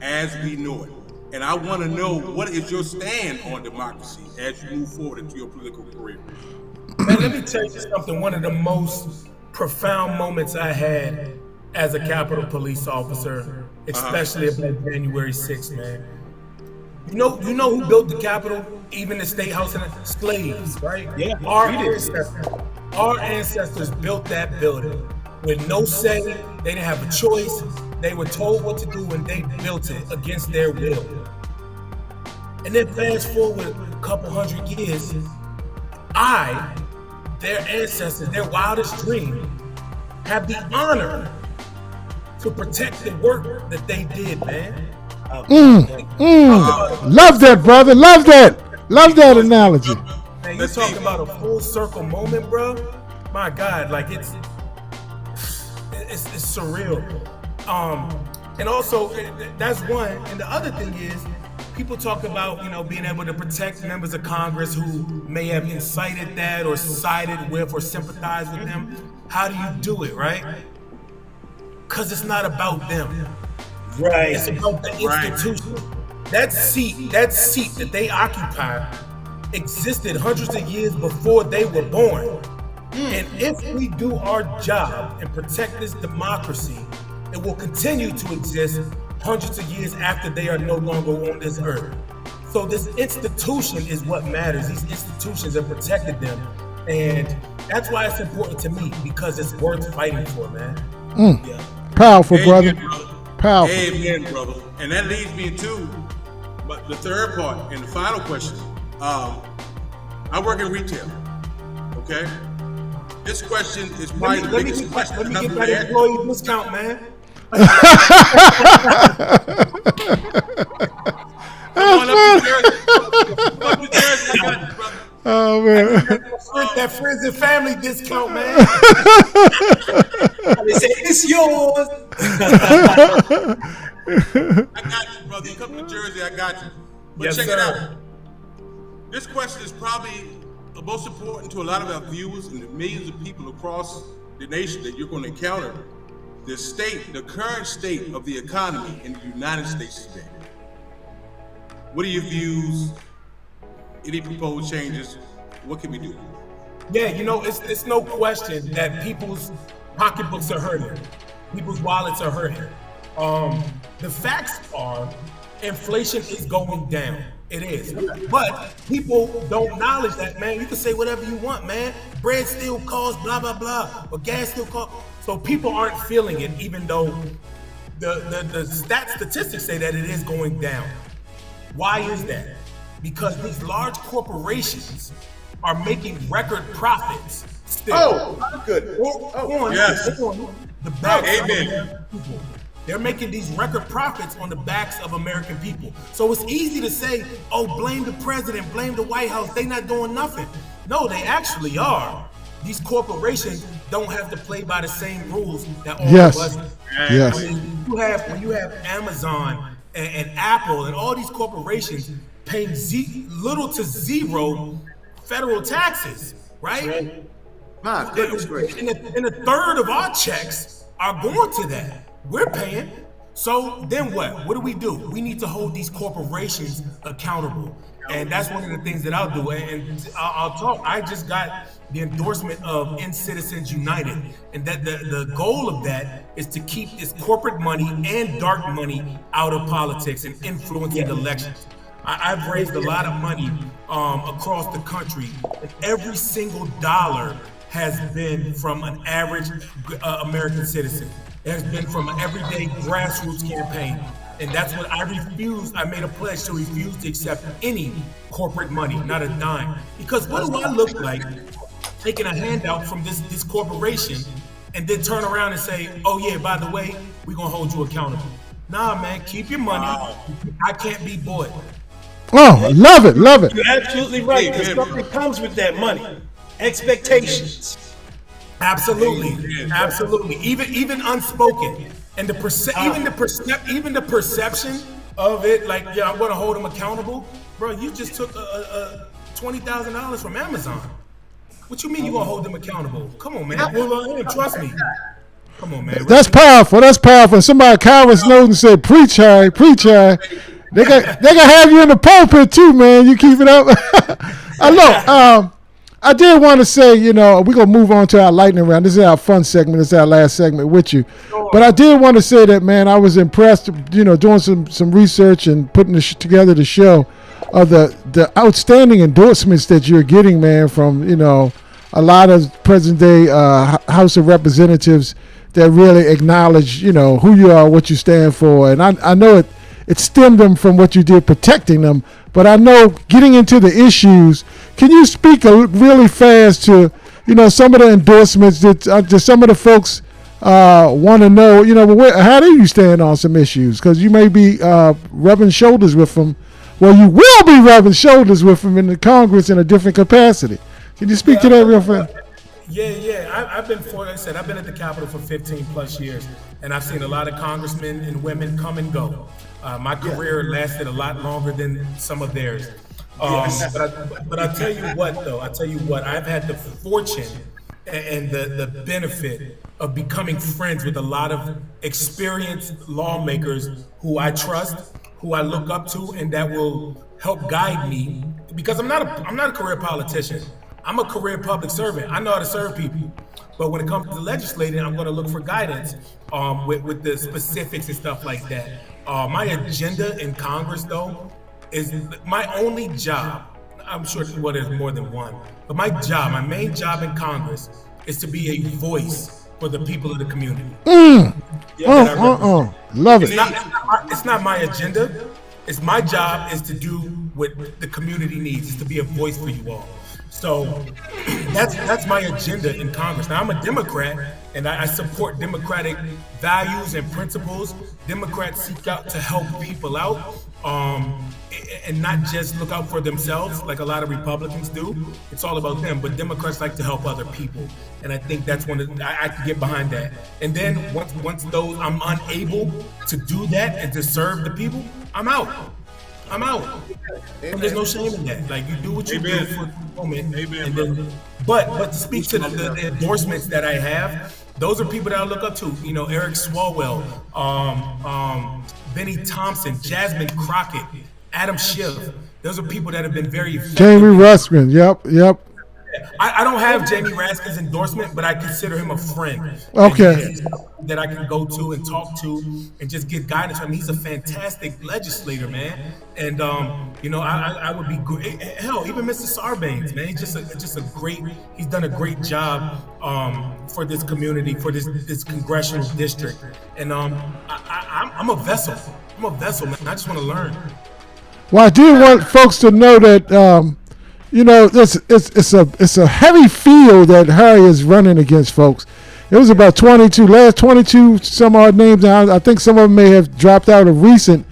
as we know it. And I want to know, what is your stand on democracy as you move forward into your political career? Man, let me tell you something. One of the most profound moments I had as a Capitol Police officer, especially about January 6th, man. You know who built the Capitol? Even the State House, and slaves, right? Yeah, our ancestors built that building with no say. They didn't have a choice. They were told what to do, and they built it against their will. And then fast forward a couple hundred years, their ancestors, their wildest dream, have the honor to protect the work that they did, man. Love that, brother. Love that analogy. Man, you're talking about a full circle moment, bro. My God, like it's surreal. And also that's one. And the other thing is, people talk about, you know, being able to protect members of Congress who may have incited that or sided with or sympathized with them. How do you do it, right? Because it's not about them. Right. It's about the institution. That seat that they occupy existed hundreds of years before they were born. And if we do our job and protect this democracy, it will continue to exist hundreds of years after they are no longer on this earth. So this institution is what matters. These institutions have protected them. And that's why it's important to me, because it's worth fighting for, man. Yeah. Powerful, brother. Powerful. Amen, brother. And that leads me to the third part and the final question. I work in retail, okay? This question is probably the biggest question. Let me get that employee discount, man. Come on up to Jersey. Come up to Jersey. I got you, brother. Oh, man. That friends and family discount, man. They say, it's yours. I got you, brother. You come to Jersey, I got you. But Yes, check sir. it out. This question is probably the most important to a lot of our viewers and the millions of people across the nation that you're going to encounter. The current state of the economy in the United States today. What are your views? Any proposed changes? What can we do? Yeah, it's no question that people's pocketbooks are hurting. People's wallets are hurting. The facts are inflation is going down. It is. But people don't acknowledge that, man. You can say whatever you want, man. Bread still costs blah, blah, blah. Or gas still costs. So people aren't feeling it, even though the statistics say that it is going down. Why is that? Because these large corporations are making record profits still. Oh, good. Yes. The backs of Amen. American people. They're making these record profits on the backs of American people. So it's easy to say, oh, blame the president, blame the White House, they not doing nothing. No, they actually are. These corporations don't have to play by the same rules that all Yes. of us. Yes. I mean, when you have Amazon and Apple and all these corporations paying little to zero federal taxes, right? My goodness gracious. And a third of our checks are going to that. We're paying. So then what? What do? We need to hold these corporations accountable. And that's one of the things that I'll do. And I'll talk. I just got the endorsement of Citizens United. And that the goal of that is to keep this corporate money and dark money out of politics and influencing elections. I've raised a lot of money across the country, and every single dollar has been from an average American citizen. It has been from an everyday grassroots campaign. And that's what I refused. I made a pledge to refuse to accept any corporate money, not a dime. Because what do I look like taking a handout from this corporation and then turn around and say, oh yeah, by the way, we're gonna hold you accountable. Nah, man, keep your money. I can't be bought. Oh, love it, love it. You're absolutely right. Because something comes with that money. Expectations. Absolutely, absolutely. Even unspoken, and even the perception of it, like, yeah, I'm gonna hold them accountable, bro. You just took $20,000 from Amazon. What you mean you gonna hold them accountable? Come on, man. Well, trust me. Come on, man. That's powerful. That's powerful. Somebody, Kyron Snowden said, "Preach, Harry, preach, Harry." They gonna have you in the pulpit too, man. You keep it up. Look, I did want to say, we're going to move on to our lightning round. This is our fun segment. This is our last segment with you. But I did want to say that, man, I was impressed, doing some research and putting together the show of the outstanding endorsements that you're getting, man, from, a lot of present-day House of Representatives that really acknowledge, who you are, what you stand for. And I know it stemmed them from what you did protecting them. But I know getting into the issues, can you speak really fast to, some of the endorsements that some of the folks want to know, how do you stand on some issues? Because you may be rubbing shoulders with them. Well, you will be rubbing shoulders with them in the Congress in a different capacity. Can you speak to that real fast? Yeah. I've been at the Capitol for 15 plus years, and I've seen a lot of congressmen and women come and go. My career lasted a lot longer than some of theirs. But I tell you what, I've had the fortune and the benefit of becoming friends with a lot of experienced lawmakers who I trust, who I look up to, and that will help guide me. Because I'm not a career politician. I'm a career public servant. I know how to serve people. But when it comes to legislating, I'm going to look for guidance with the specifics and stuff like that. My agenda in Congress, though, is my only job. I'm sure there's more than one. But my main job in Congress is to be a voice for the people of the community. Love it. It's not my agenda. It's my job is to do what the community needs, is to be a voice for you all. So that's my agenda in Congress. Now, I'm a Democrat, and I support democratic values and principles. Democrats seek out to help people out, and not just look out for themselves like a lot of Republicans do. It's all about them, but Democrats like to help other people. And I think that's I can get behind that. And then once I'm unable to do that and to serve the people, I'm out. And there's no shame in that. Like, you do what you do for the moment. And then, but to speak to the endorsements that I have, those are people that I look up to. You know, Eric Swalwell, Benny Thompson, Jasmine Crockett, Adam Schiff. Those are people that have been very effective. Jamie Ruskin. Yep. I don't have Jamie Raskin's endorsement, but I consider him a friend. Okay. That I can go to and talk to and just get guidance from him. He's a fantastic legislator, man. And I would be great. Hell, even Mr. Sarbanes, man. He's just a great. He's done a great job for this community, for this congressional district. And I'm a vessel. I'm a vessel, man. I just want to learn. Well, I do want folks to know that. It's a heavy field that Harry is running against, folks. It was about 22 some odd names. Now I think some of them may have dropped out of recent,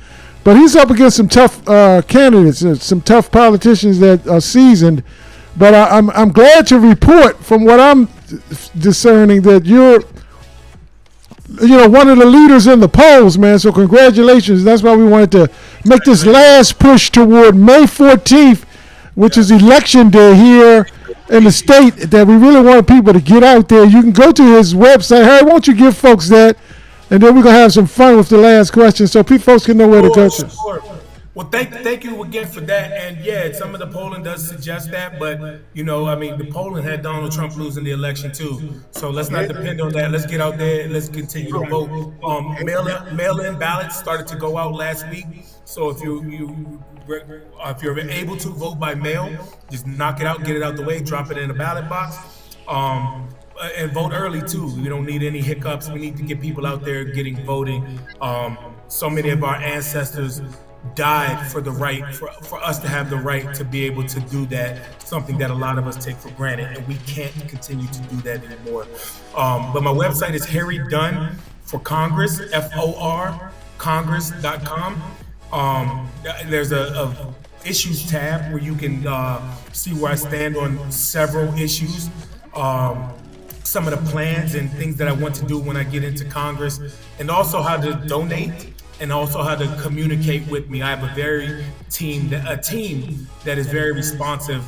but he's up against some tough candidates, some tough politicians that are seasoned. But I'm glad to report, from what I'm discerning, that you're one of the leaders in the polls, man. So congratulations. That's why we wanted to make this last push toward May 14th. Which is election day here in the state, that we really want people to get out there. You can go to his website. Harry, won't you give folks that? And then we're going to have some fun with the last question so folks can know where to go to. Sure. Well, thank you again for that. And yeah, some of the polling does suggest that, but the polling had Donald Trump losing the election too. So let's not depend on that. Let's get out there and let's continue to vote. Mail-in ballots started to go out last week. So if you're able to vote by mail, just knock it out, get it out the way, drop it in a ballot box, and vote early too. We don't need any hiccups. We need to get people out there voting. So many of our ancestors died for the right, for us to have the right to be able to do that, something that a lot of us take for granted, and we can't continue to do that anymore. But my website is Harry Dunn for Congress, FOR, Congress.com. There's a issues tab where you can see where I stand on several issues, some of the plans and things that I want to do when I get into Congress, and also how to donate, and also how to communicate with me. I have a team that is very responsive,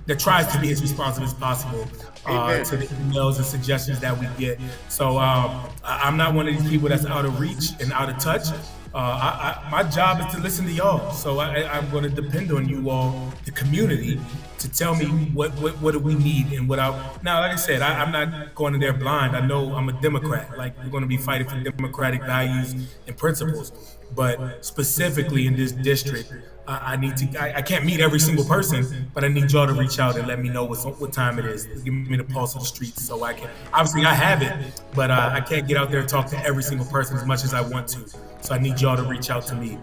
that tries to be as responsive as possible to the emails and suggestions that we get. So I'm not one of these people that's out of reach and out of touch. My job is to listen to y'all. So I'm going to depend on you all, the community, to tell me what do we need and now, like I said, I'm not going in there blind. I know I'm a Democrat. Like, we're going to be fighting for democratic values and principles. But specifically in this district, I can't meet every single person, but I need y'all to reach out and let me know what time it is. Give me the pulse of the streets so I can. Obviously, I have it, but I can't get out there and talk to every single person as much as I want to. So I need y'all to reach out to me.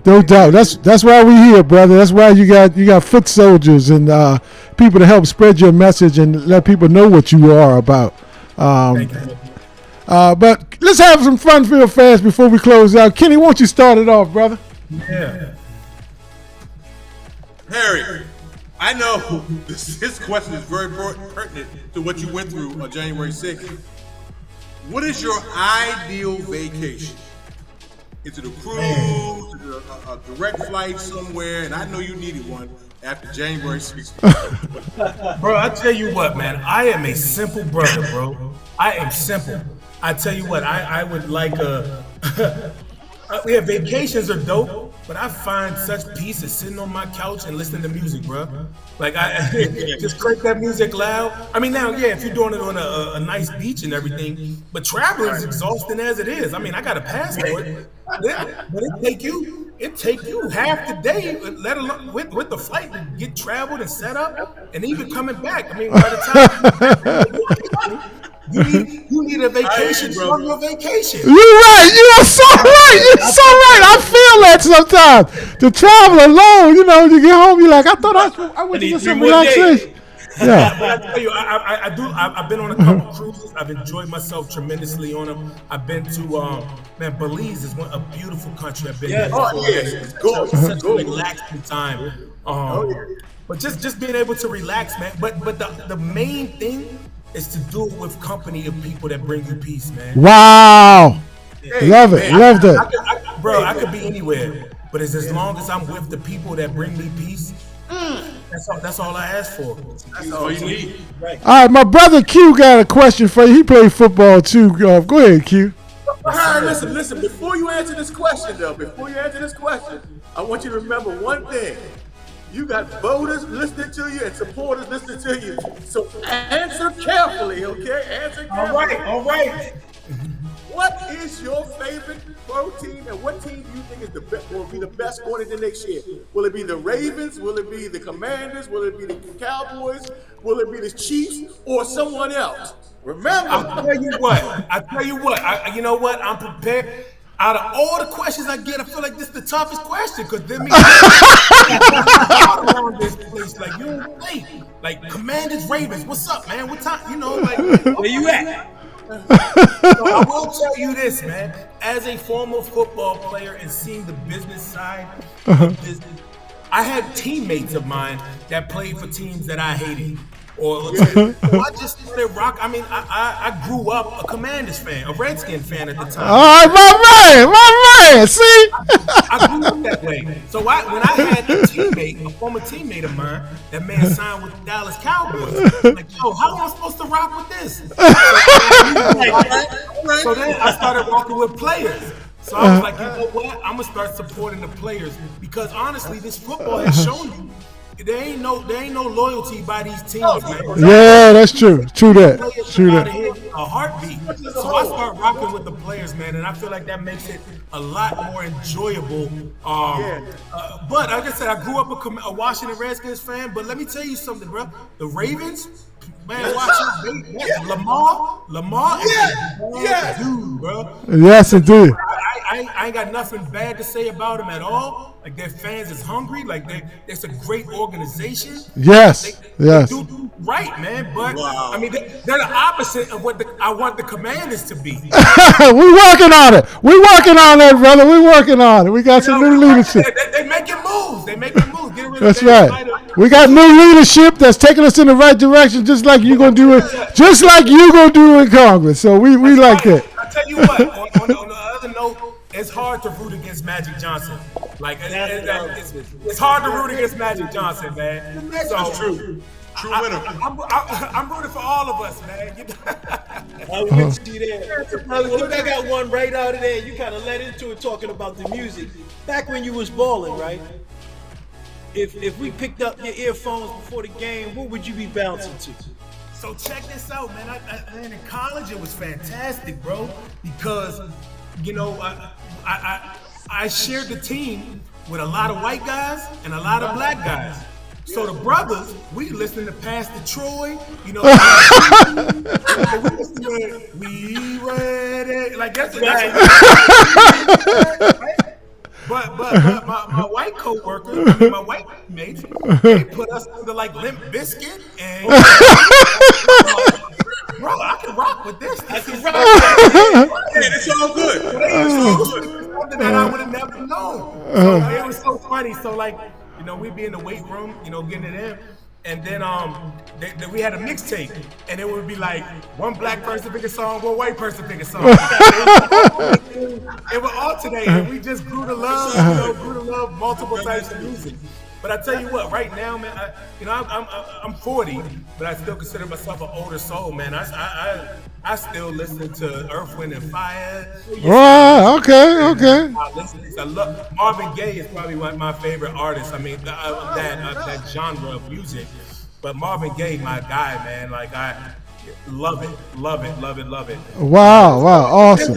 No doubt. That's why we're here, brother. That's why you got foot soldiers and people to help spread your message and let people know what you are about. Thank you. But let's have some fun real fast before we close out. Kenny, won't you start it off, brother? Yeah. Harry, I know this question is very pertinent to what you went through on January 6th. What is your ideal vacation? into the cruise, to a direct flight somewhere, and I know you needed one after January 6th. Bro, I tell you what, man. I am a simple brother, bro. I am simple. I tell you what, I would like a. Yeah, vacations are dope, but I find such peace in sitting on my couch and listening to music, bro. Like I just crank that music loud. I mean, now, yeah, if you're doing it on a nice beach and everything, but traveling is exhausting as it is. I mean, I got a passport, but it take you half the day, let alone with the flight to get traveled and set up, and even coming back. I mean, by the time. You need a vacation from your vacation. You're right. You are so right. You're so right. I feel that sometimes. To travel alone, you get home, you're like, I thought I went to get some relaxation. Yeah. But I tell you, I've been on a couple cruises. I've enjoyed myself tremendously on them. I've been to Belize is a beautiful country. I've been there. It's gorgeous. Such a relaxing time. But just being able to relax, man. But the main thing is to do it with company of people that bring you peace, man. Wow. Love it. Love that. I could be anywhere, but it's as long as I'm with the people that bring me peace. That's all I ask for. That's all you need. Right. All right, my brother Q got a question for you. He played football too. Go ahead, Q. All right, listen. Before you answer this question, I want you to remember one thing. You got voters listening to you and supporters listening to you. So answer carefully, okay? Answer carefully. All right. What is your favorite pro team, and what team do you think is will be the best going into next year? Will it be the Ravens? Will it be the Commanders? Will it be the Cowboys? Will it be the Chiefs or someone else? Remember, I tell you what. You know what? I'm prepared. Out of all the questions I get, I feel like this is the toughest question because then around this place, like you don't think, like Commanders, Ravens. What's up, man? What time? Like where you at? So I will tell you this, man. As a former football player and seeing the business side of business, I had teammates of mine that played for teams that I hated. So I just started rock. I mean, I grew up a Commanders fan, a Redskin fan at the time. All right, my man. See, I grew up that way. So when I had a former teammate of mine, that man signed with the Dallas Cowboys. Like, yo, how am I supposed to rock with this? So then I started rocking with players. So I was like, you know what? I'm gonna start supporting the players because honestly, this football has shown you. There ain't no loyalty by these teams, man. Yeah, that's true. True that. A heartbeat. So I start rocking with the players, man, and I feel like that makes it a lot more enjoyable. But like I said, I grew up a Washington Redskins fan. But let me tell you something, bro. The Ravens, man, watch out. Lamar is a dude, bro. Yes, indeed. I ain't got nothing bad to say about him at all. Like their fans is hungry. Like it's a great organization. Yes, they do right, man. But I mean, they're the opposite of what I want the Commanders to be. We're working on it. We're working on that, brother. We're working on it. We got some new leadership. They making moves. Get rid that's of right. We got new leadership that's taking us in the right direction, just like you're gonna do it. Just like you're gonna do in Congress. So we like that. I tell you what. On the other note. It's hard to root against Magic Johnson. Like it's hard to root against Magic Johnson, man. So True winner. I'm rooting for all of us, man. I was with you there. Look, I got one right out of there. You kind of led into it talking about the music. Back when you was balling, right? If we picked up your earphones before the game, what would you be bouncing to? So check this out, man. In college, it was fantastic, bro, because I shared the team with a lot of white guys and a lot of black guys. So the brothers, we listening to Pastor Troy, we listen to We Ready, like that's right. But my white co-workers, my white mates, they put us under like Limp Bizkit and bro, I can rock with this. It's all good. It's something that I would have never known. So it was so funny. So like, we be in the weight room, getting it in. and then we had a mixtape, and it would be like one black person pick a song, one white person pick a song. It would alternate, and we just grew to love, multiple types of music. But I tell you what, right now, man, I'm 40, but I still consider myself an older soul, man. I still listen to Earth, Wind, and Fire. Wow, okay. I love Marvin Gaye is probably one of my favorite artists. I mean, that genre of music. But Marvin Gaye, my guy, man. Like I love it. Wow, awesome.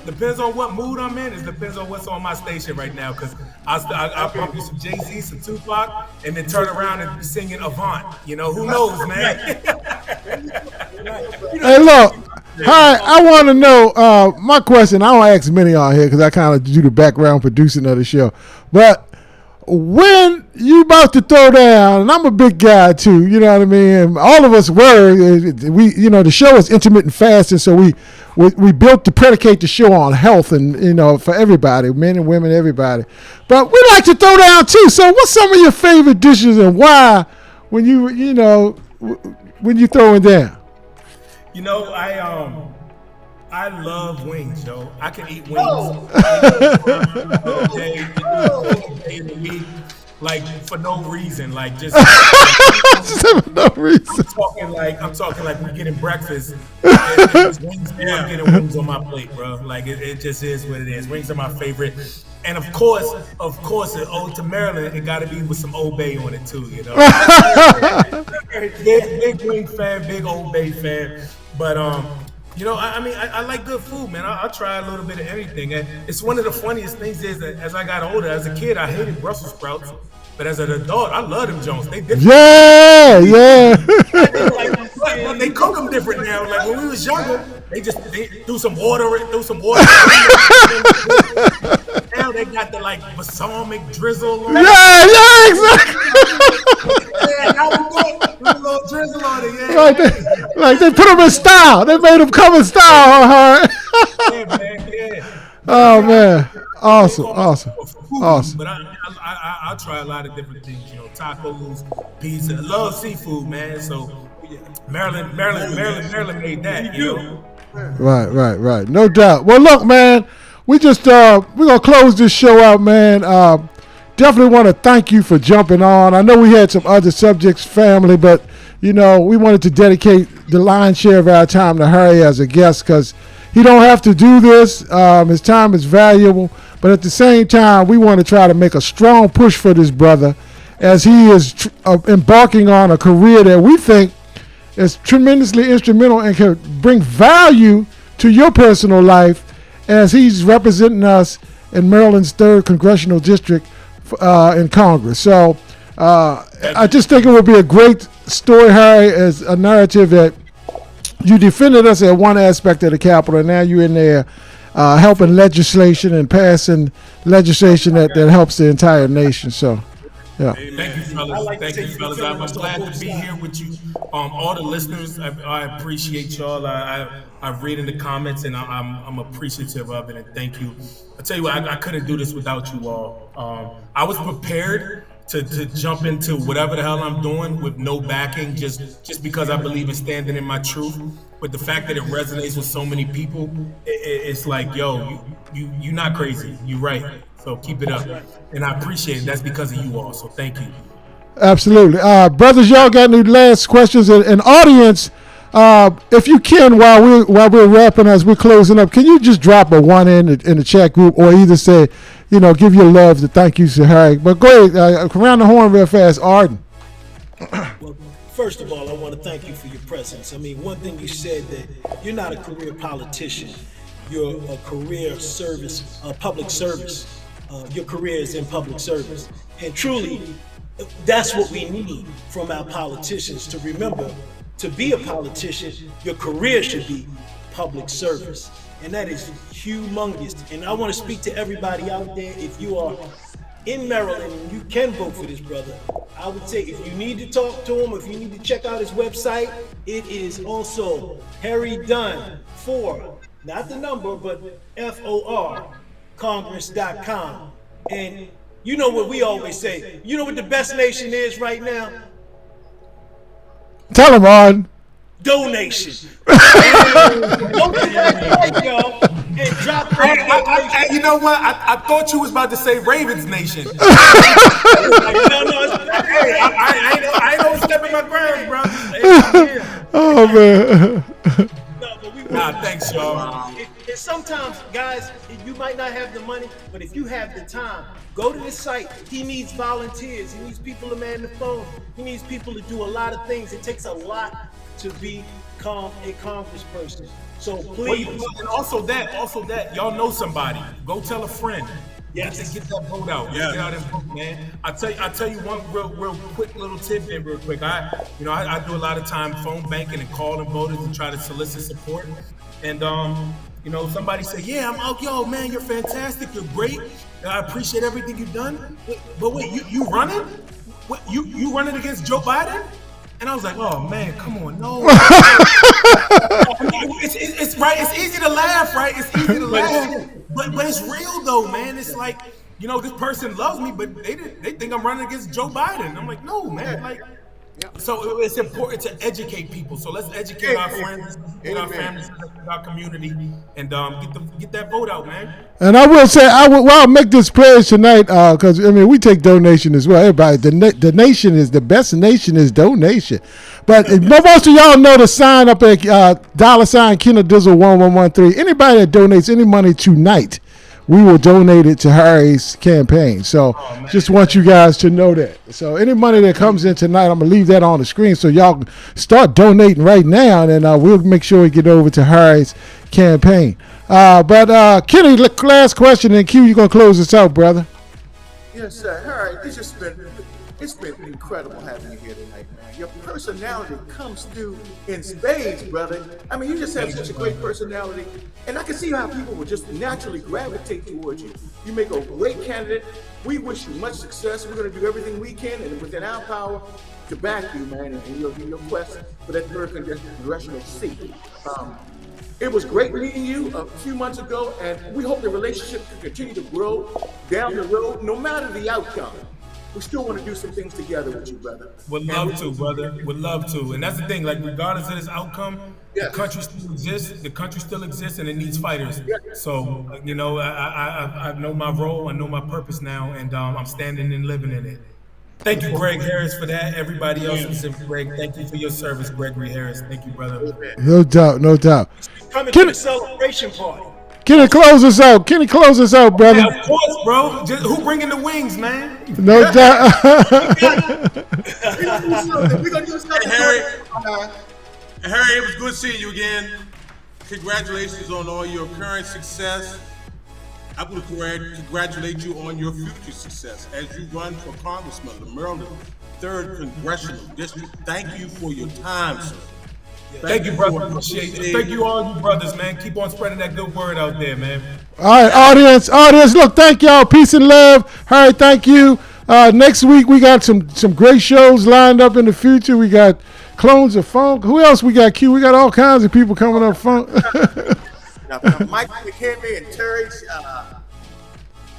Depends on what mood I'm in. It depends on what's on my station right now. Because I pump you some Jay-Z, some Tupac, and then turn around and be singing Avant. You know, who knows, man? Hey, look. Hi, I want to know, my question, I don't ask many on here because I kind of do the background producing of the show. But when you about to throw down, and I'm a big guy too, you know what I mean? All of us were, the show is intermittent fasting, so we built to predicate the show on health and, for everybody, men and women, everybody. But we like to throw down too. So what's some of your favorite dishes and why when when you throwing down? I love wings, yo. I can eat wings day in the week, like for no reason, like just for no reason. I'm talking like we getting breakfast. I'm getting wings on my plate, bro. Like it just is what it is. Wings are my favorite, and of course, to Maryland, it got to be with some Old Bay on it too, big wing fan, big Old Bay fan, but I like good food, man. I'll try a little bit of everything. And it's one of the funniest things is that as I got older, as a kid, I hated Brussels sprouts. But as an adult, I love them Jones. They different. Yeah. They cook them different now. Like when we was younger, they threw some water. Now they got the balsamic drizzle on it. Yeah, exactly. Now we got a little drizzle on it. Yeah. Like they put them in style. They made them come in style. Yeah, man. Yeah. Oh man, awesome. But I'll try a lot of different things. Tacos, pizza. I love seafood, man. So Maryland made that. Right. No doubt. Well, look, man. We just we're gonna close this show out, man. Definitely want to thank you for jumping on. I know we had some other subjects, family, but we wanted to dedicate the lion's share of our time to Harry as a guest because he don't have to do this. His time is valuable, but at the same time, we want to try to make a strong push for this brother as he is embarking on a career that we think is tremendously instrumental and can bring value to your personal life as he's representing us in Maryland's 3rd Congressional District in Congress. So I just think it would be a great story, Harry, as a narrative that you defended us at one aspect of the Capitol, and now you're in there helping legislation and passing legislation that helps the entire nation. So, yeah. Thank you, fellas. I'm glad to be here with you. All the listeners, I appreciate y'all. I read in the comments, and I'm appreciative of it, and thank you. I tell you what, I couldn't do this without you all. I was prepared to jump into whatever the hell I'm doing with no backing, just because I believe in standing in my truth. But the fact that it resonates with so many people, it's like, yo, you're not crazy. You're right. So keep it up. And I appreciate it. That's because of you all. So thank you. Absolutely. Brothers, y'all got any last questions? And audience, if you can, while we're wrapping, as we're closing up, can you just drop a one in the chat group, or either say, give your love to thank you to Harry. But go ahead, around the horn real fast, Arden. Well, first of all, I want to thank you for your presence. I mean, one thing you said, that you're not a career politician. You're a career service, public service. Your career is in public service. And truly, that's what we need from our politicians, to remember, to be a politician, your career should be public service. And that is humongous. And I want to speak to everybody out there. If you are in Maryland and you can vote for this brother, I would say if you need to talk to him, if you need to check out his website, it is also Harry Dunn, not the number, but FOR, Congress.com. And you know what we always say, you know what the best nation is right now? Tell him, on. Donation. Go to that site, y'all, and drop that. You know what? I thought you was about to say Ravens Nation. No, Hey, I ain't overstepping my grounds, bro. Hey, Oh man. No, but we thanks, y'all. And sometimes, guys, you might not have the money, but if you have the time, go to this site. He needs volunteers. He needs people to man the phone. He needs people to do a lot of things. It takes a lot to become a congressperson. So please. And also that, y'all know somebody. Go tell a friend. Yes. Get that vote out. Yeah. Get out and vote, man. I tell you one real quick little tidbit real quick. I do a lot of time phone banking and calling voters and try to solicit support. And somebody say, yeah, I'm out, yo, man, you're fantastic, you're great. I appreciate everything you've done. But wait, you running? What, you running against Joe Biden? And I was like, oh man, come on, no. It's right. It's easy to laugh, right? It's easy to laugh, but it's real though, man. It's like, this person loves me, but they think I'm running against Joe Biden. I'm like, no, man. So it's important to educate people. So let's educate our friends, our families, our community, and get that vote out, man. And I will say, I'll make this pledge tonight, because we take donation as well. Everybody, the nation is the best. Nation is donation. But most of y'all know the sign up at $ Kendall Dizzle 1113. Anybody that donates any money tonight, we will donate it to Harry's campaign. So just want you guys to know that. So any money that comes in tonight, I'm going to leave that on the screen so y'all can start donating right now, and we'll make sure we get over to Harry's campaign. But Kenny, last question, and Q, you're going to close this out, brother. Yes, sir. Harry, it's been incredible having you here tonight, man. Your personality comes through in spades, brother. You just have such a great personality, and I can see how people will just naturally gravitate towards you. You make a great candidate. We wish you much success. We're going to do everything we can and within our power to back you, man, in your quest for that third congressional seat. It was great meeting you a few months ago, and we hope the relationship can continue to grow down the road, no matter the outcome. We still want to do some things together with you, brother. Would love to, brother. Would love to. And that's the thing, like, regardless of this outcome, the country still exists. The country still exists, and it needs fighters. So, I know my role. I know my purpose now, and I'm standing and living in it. Thank you, Greg Harris, for that. Everybody else who's in Greg, thank you for your service, Gregory Harris. Thank you, brother. No doubt, no doubt. Coming to the celebration party. Kenny, close us out. Brother. Yeah, of course, bro. Who bringing the wings, man? No doubt. Harry, it was good seeing you again. Congratulations on all your current success. I would congratulate you on your future success as you run for congressman of the Maryland 3rd Congressional District. Thank you for your time, sir. Thank you, brother. Appreciate it. Thank you, all you brothers, man. Keep on spreading that good word out there, man. All right, audience. Look, thank y'all. Peace and love. Harry, thank you. Next week we got some great shows lined up in the future. We got Clones of Funk. Who else we got? Q. We got all kinds of people coming up. Funk. Mike McKinley and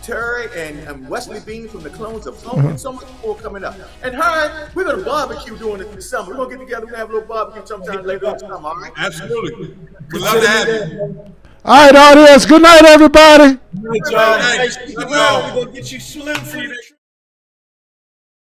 Terry and Wesley Bean from the Clones of Funk, and so much more coming up. And Harry, we're going to barbecue during it this summer. We're going to get together and have a little barbecue sometime later this summer, all right? Absolutely. We'd love to have you. All right, audience. Good night, everybody. Good night, y'all. We're going to get you slim for